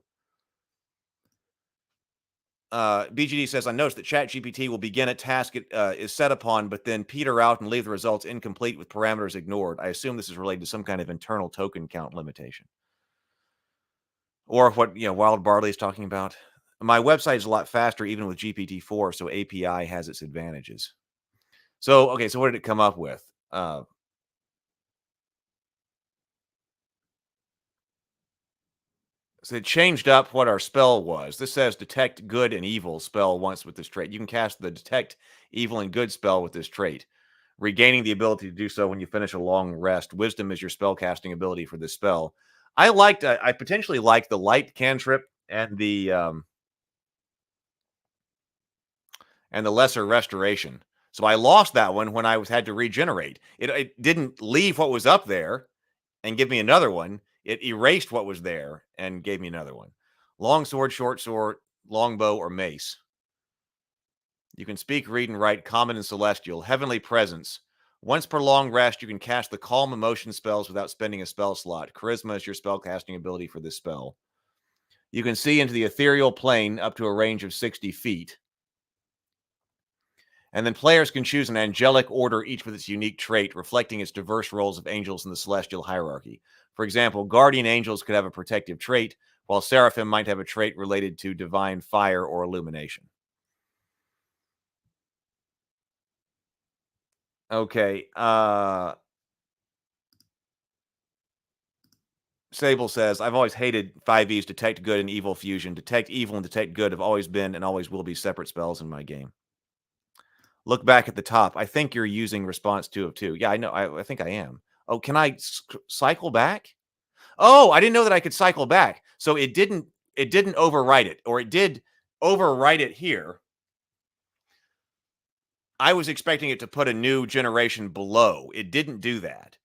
BGD says, I noticed that ChatGPT will begin a task it is set upon, but then peter out and leave the results incomplete with parameters ignored. I assume this is related to some kind of internal token count limitation. Or what Wild Barley is talking about. My website is a lot faster, even with GPT-4, so API has its advantages. So, okay, so what did it come up with? So it changed up what our spell was. This says detect good and evil spell once with this trait. You can cast the detect evil and good spell with this trait, regaining the ability to do so when you finish a long rest. Wisdom is your spell casting ability for this spell. I potentially like the light cantrip and the lesser restoration. So I lost that one when I had to regenerate. It didn't leave what was up there and give me another one. It erased what was there and gave me another one. Long sword, short sword, longbow, or mace. You can speak, read, and write common and celestial, heavenly presence. Once per long rest, you can cast the calm emotion spells without spending a spell slot. Charisma is your spellcasting ability for this spell. You can see into the ethereal plane up to a range of 60 feet. And then players can choose an angelic order, each with its unique trait, reflecting its diverse roles of angels in the celestial hierarchy. For example, guardian angels could have a protective trait, while seraphim might have a trait related to divine fire or illumination. Okay. Sable says, I've always hated 5e's detect good and evil fusion. Detect evil and detect good have always been and always will be separate spells in my game. Look back at the top. I think you're using response 2 of 2. Yeah, I know. I think I am. Oh, can I cycle back? Oh, I didn't know that I could cycle back. So it didn't overwrite it, or it did overwrite it here. I was expecting it to put a new generation below. It didn't do that.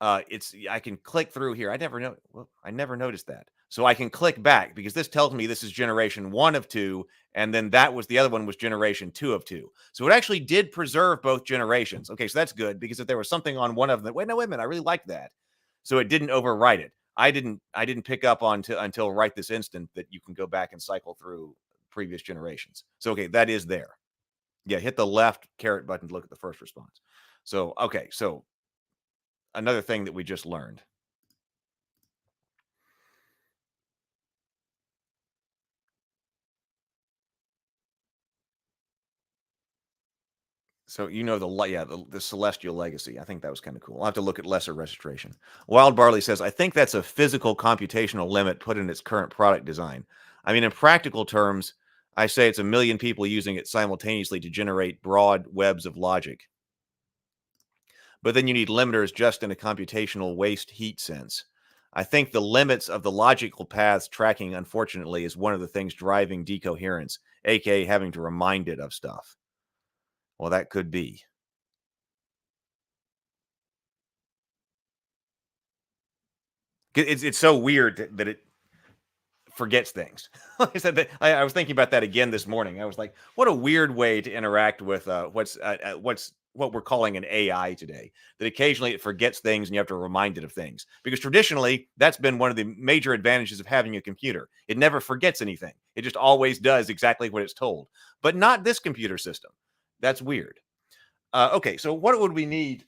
I can click through here. I never noticed that. So I can click back because this tells me this is generation 1 of 2, and then the other one was generation 2 of 2. So it actually did preserve both generations. Okay, so that's good, because if there was something on one of them, wait a minute, I really like that. So it didn't overwrite it. I didn't pick up on until right this instant that you can go back and cycle through previous generations. So okay, that is there. Yeah, hit the left caret button to look at the first response. So okay, so another thing that we just learned. So the Celestial Legacy. I think that was kind of cool. I'll have to look at lesser registration. Wild Barley says, I think that's a physical computational limit put in its current product design. I mean, in practical terms, I say it's a million people using it simultaneously to generate broad webs of logic. But then you need limiters just in a computational waste heat sense. I think the limits of the logical paths tracking, unfortunately, is one of the things driving decoherence, aka having to remind it of stuff. Well, that could be. It's so weird that it forgets things. Like I said, I was thinking about that again this morning. I was like, what a weird way to interact with what we're calling an AI today. That occasionally it forgets things and you have to remind it of things. Because traditionally, that's been one of the major advantages of having a computer. It never forgets anything. It just always does exactly what it's told. But not this computer system. That's weird. Okay, so what would we need?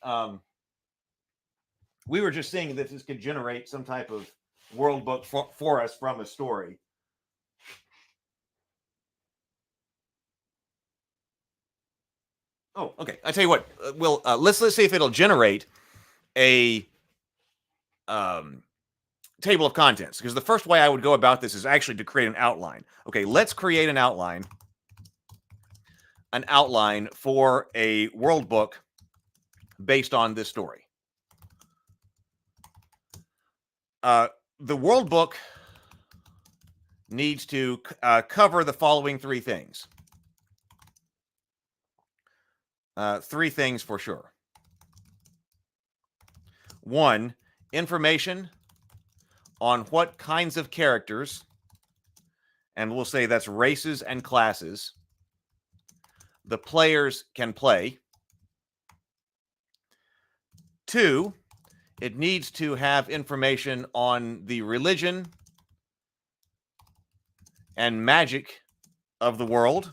We were just seeing that this could generate some type of world book for us from a story. Oh, okay. I tell you what. Let's see if it'll generate a table of contents, because the first way I would go about this is actually to create an outline. Okay, let's create an outline for a world book based on this story. The world book needs to cover the following 3 things. 3 things for sure. 1, information on what kinds of characters, and we'll say that's races and classes, the players can play. 2, it needs to have information on the religion and magic of the world.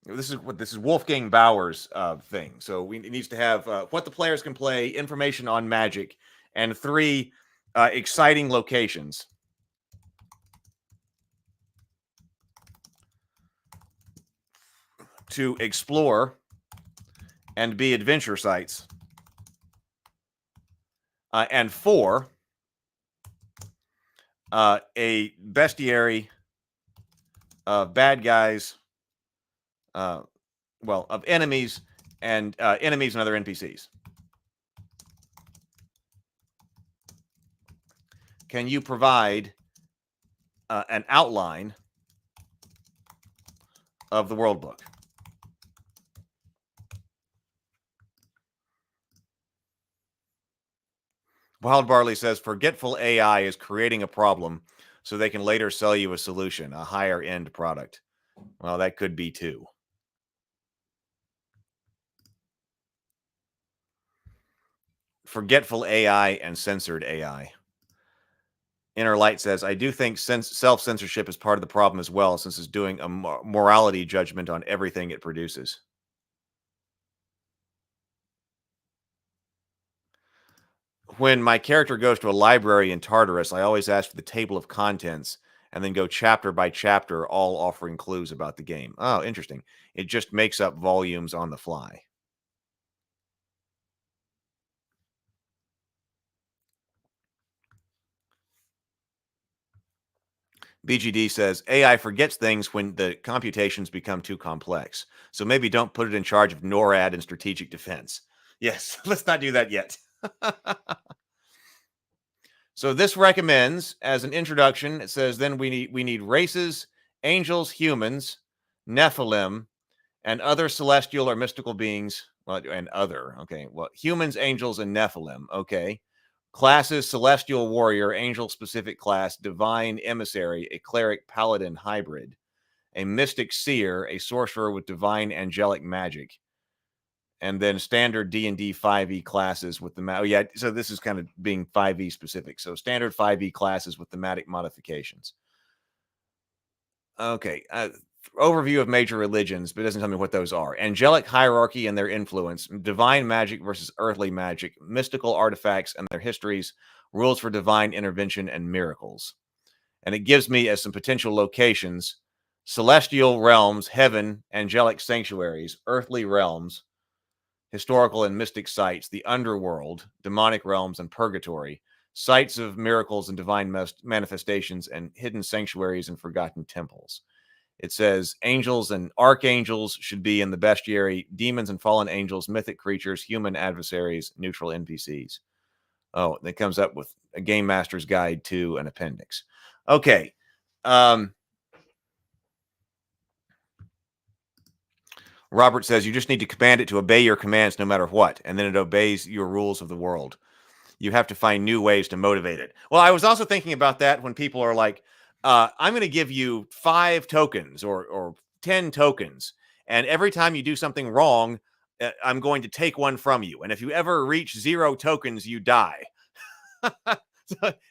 This is Wolfgang Bauer's thing. So it needs to have what the players can play, information on magic, and 3 exciting locations. To explore and be adventure sites. And 4, a bestiary of bad guys, of enemies and other NPCs. Can you provide an outline of the world book? Wild Barley says, forgetful AI is creating a problem so they can later sell you a solution, a higher end product. Well, that could be too. Forgetful AI and censored AI. Inner Light says, I do think self-censorship is part of the problem as well, since it's doing a morality judgment on everything it produces. When my character goes to a library in Tartarus, I always ask for the table of contents and then go chapter by chapter, all offering clues about the game. Oh, interesting. It just makes up volumes on the fly. BGD says, AI forgets things when the computations become too complex. So maybe don't put it in charge of NORAD and strategic defense. Yes, let's not do that yet. So this recommends, as an introduction, it says then we need races, angels, humans, Nephilim, and other celestial or mystical beings. Well, and other, okay. Well, humans, angels, and Nephilim, okay. Classes: celestial warrior, angel specific class, divine emissary, a cleric paladin hybrid, a mystic seer, a sorcerer with divine angelic magic, and then standard D&D 5e classes with the yeah, so this is kind of being 5e specific. So standard 5e classes with thematic modifications. Okay, overview of major religions, but it doesn't tell me what those are. Angelic hierarchy and their influence, divine magic versus earthly magic, mystical artifacts and their histories, rules for divine intervention and miracles. And it gives me as some potential locations: celestial realms, heaven, angelic sanctuaries, earthly realms, historical and mystic sites, the underworld, demonic realms, and purgatory, sites of miracles and divine manifestations, and hidden sanctuaries and forgotten temples. It says angels and archangels should be in the bestiary, demons and fallen angels, mythic creatures, human adversaries, neutral NPCs. Oh, that comes up with a Game Master's Guide to an appendix. Okay. Robert says you just need to command it to obey your commands no matter what, and then it obeys your rules of the world. You have to find new ways to motivate it. Well, I was also thinking about that when people are like, I'm going to give you 5 tokens or 10 tokens, and every time you do something wrong, I'm going to take one from you. And if you ever reach 0 tokens, you die.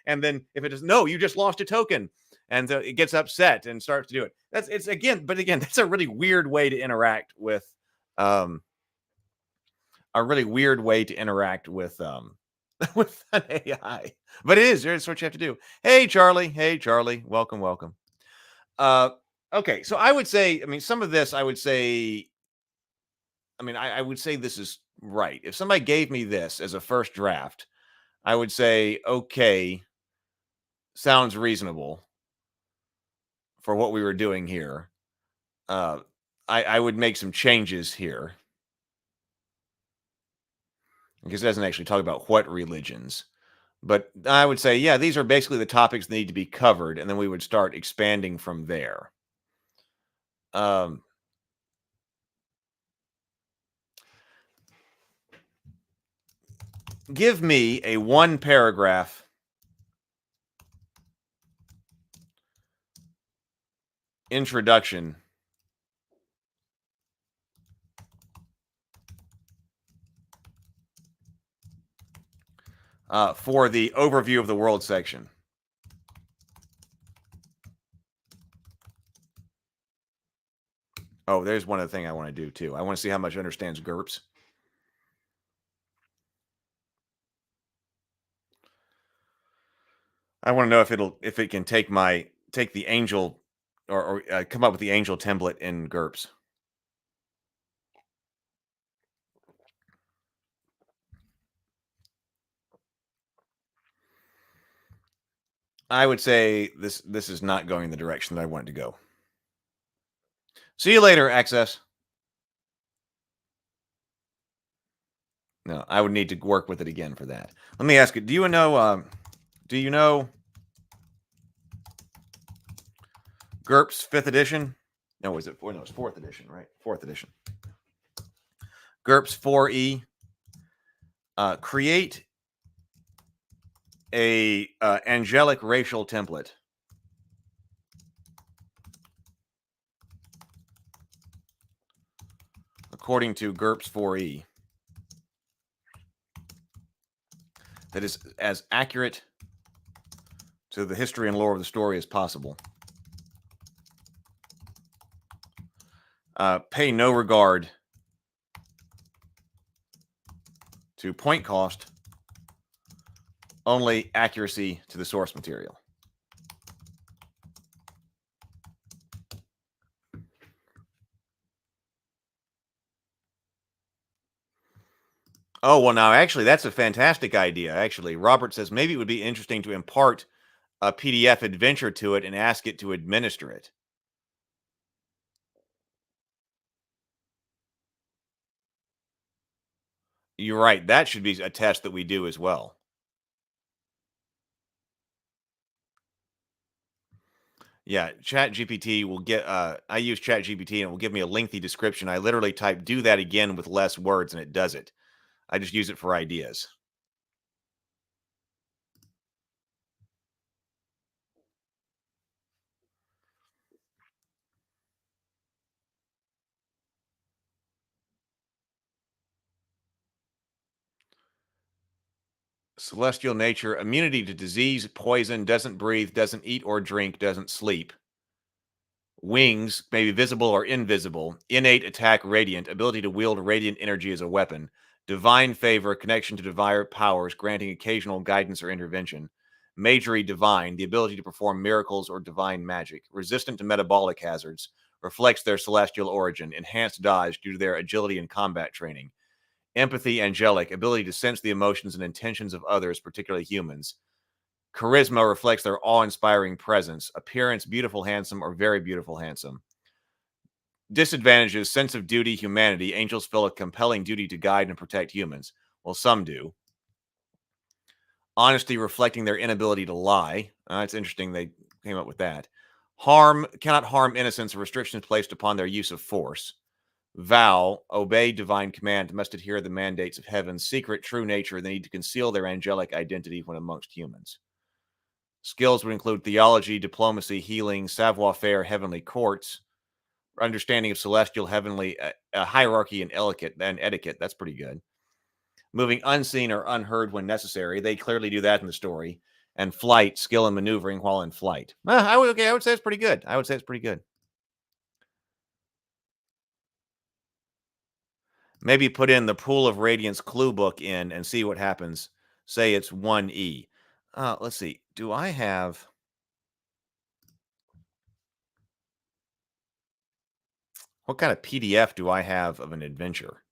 And then if it is, no, you just lost a token. And it gets upset and starts to do it. That's a really weird way to interact with, with with an AI. But it is, it's what you have to do. Hey, Charlie. Welcome. Okay, so I would say, some of this, I would say this is right. If somebody gave me this as a first draft, I would say, okay, sounds reasonable for what we were doing here. I would make some changes here, because it doesn't actually talk about what religions. But I would say, yeah, these are basically the topics that need to be covered, and then we would start expanding from there. Give me a 1-paragraph introduction for the overview of the world section. Oh, there's one other thing I want to do too. I want to see how much it understands GURPS. I want to know if it can take the angel or come up with the angel template in GURPS. I would say this is not going in the direction that I want it to go. See you later, Access. No, I would need to work with it again for that. Let me ask you, do you know GURPS 5th edition? No, is it 4? No, it's 4th edition, right? 4th edition. GURPS 4E. Create a angelic racial template. according to GURPS 4E, that is as accurate to the history and lore of the story as possible. Pay no regard to point cost, only accuracy to the source material. Oh, well, now, actually, that's a fantastic idea. Actually, Robert says maybe it would be interesting to impart a PDF adventure to it and ask it to administer it. You're right. That should be a test that we do as well. Yeah, ChatGPT will get, I use ChatGPT and it will give me a lengthy description. I literally type, do that again with less words, and it does it. I just use it for ideas. Celestial nature, immunity to disease, poison, doesn't breathe, doesn't eat or drink, doesn't sleep. Wings, may be visible or invisible. Innate attack, radiant. Ability to wield radiant energy as a weapon. Divine favor, connection to divine powers, granting occasional guidance or intervention. Majory, divine. The ability to perform miracles or divine magic. Resistant to metabolic hazards. Reflects their celestial origin. Enhanced dodge due to their agility and combat training. Empathy, angelic. Ability to sense the emotions and intentions of others, particularly humans. Charisma reflects their awe-inspiring presence. Appearance, beautiful, handsome, or very beautiful, handsome. Disadvantages, sense of duty, humanity. Angels feel a compelling duty to guide and protect humans. Well, some do. Honesty, reflecting their inability to lie. It's interesting they came up with that. Harm, cannot harm innocence, or restrictions placed upon their use of force. Vow, obey divine command, must adhere the mandates of heaven. Secret, true nature, they need to conceal their angelic identity when amongst humans. Skills would include theology, diplomacy, healing, savoir-faire, heavenly courts, understanding of celestial, heavenly hierarchy and etiquette. That's pretty good. Moving unseen or unheard when necessary. They clearly do that in the story. And flight, skill and maneuvering while in flight. I would say it's pretty good. I would say it's pretty good. Maybe put in the Pool of Radiance clue book in and see what happens. Say it's 1E. Let's see. Do I have... What kind of PDF do I have of an adventure?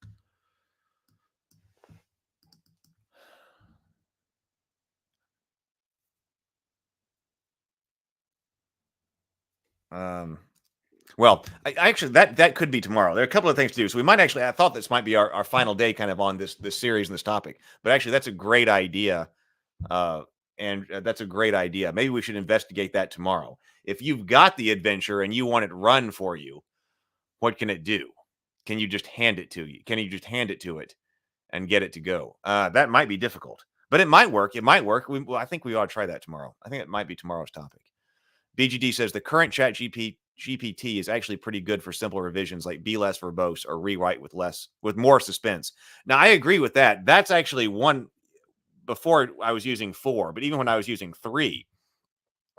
Well, I actually, that could be tomorrow. There are a couple of things to do. So we might actually, I thought this might be our final day kind of on this series and this topic. But actually, that's a great idea. And that's a great idea. Maybe we should investigate that tomorrow. If you've got the adventure and you want it run for you, what can it do? Can you just hand it to you? Can you just hand it to it and get it to go? That might be difficult, but it might work. It might work. I think we ought to try that tomorrow. I think it might be tomorrow's topic. BGD says the current chat GPT is actually pretty good for simple revisions like be less verbose or rewrite with more suspense. Now, I agree with that. That's actually one. Before I was using 4, but even when I was using 3,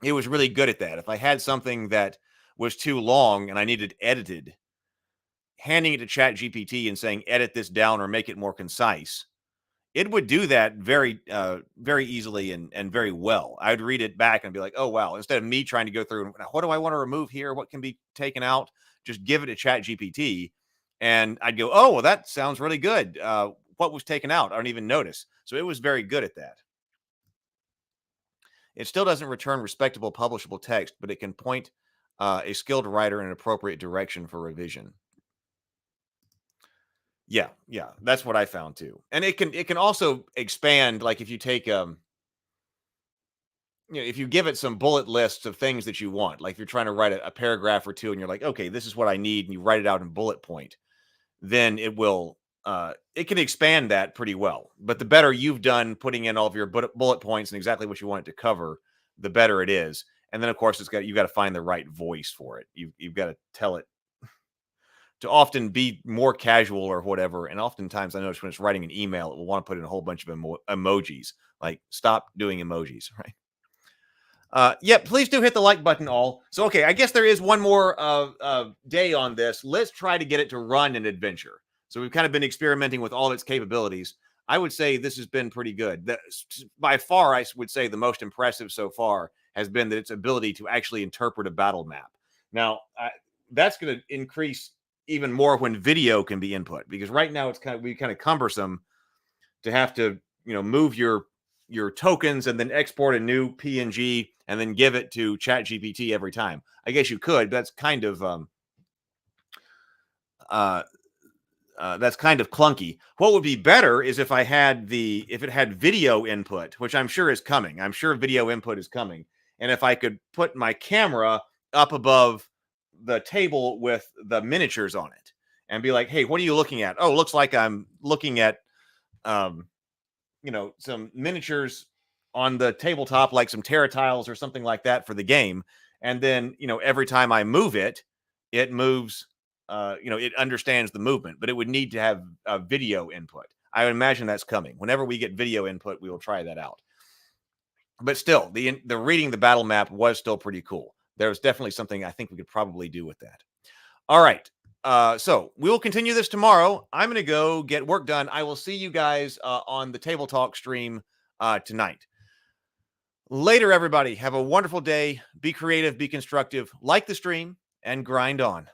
it was really good at that. If I had something that was too long and I needed edited, handing it to ChatGPT and saying, edit this down or make it more concise, it would do that very, very easily and very well. I'd read it back and be like, oh, wow. Instead of me trying to go through, what do I want to remove here? What can be taken out? Just give it to ChatGPT. And I'd go, oh, well, that sounds really good. What was taken out? I don't even notice. So it was very good at that. It still doesn't return respectable publishable text, but it can point a skilled writer in an appropriate direction for revision. Yeah, that's what I found too. And it can also expand, like if you take if you give it some bullet lists of things that you want, like if you're trying to write a paragraph or two and you're like, okay, this is what I need, and you write it out in bullet point, then it will it can expand that pretty well. But the better you've done putting in all of your bullet points and exactly what you want it to cover, the better it is. And then of course you've got to find the right voice for it. You've got to tell it to often be more casual or whatever. And oftentimes I notice when it's writing an email, it will want to put in a whole bunch of emojis. Like, stop doing emojis, right? Yeah, please do hit the like button all. So, okay, I guess there is one more day on this. Let's try to get it to run an adventure. So we've kind of been experimenting with all of its capabilities. I would say this has been pretty good. By far, I would say the most impressive so far has been that its ability to actually interpret a battle map. Now, that's going to increase even more when video can be input, because right now it's kind of cumbersome to have to, move your tokens and then export a new PNG and then give it to ChatGPT every time. I guess you could, but that's kind of clunky. What would be better is if it had video input, which I'm sure is coming. I'm sure video input is coming. And if I could put my camera up above the table with the miniatures on it and be like, hey, what are you looking at? Oh, looks like I'm looking at, some miniatures on the tabletop, like some Terra tiles or something like that for the game. And then, every time I move it, it moves, it understands the movement, but it would need to have a video input. I would imagine that's coming. Whenever we get video input, we will try that out. But still, the reading the battle map was still pretty cool. There's definitely something I think we could probably do with that. All right. So we will continue this tomorrow. I'm going to go get work done. I will see you guys on the Table Talk stream tonight. Later, everybody. Have a wonderful day. Be creative, be constructive, like the stream, and grind on.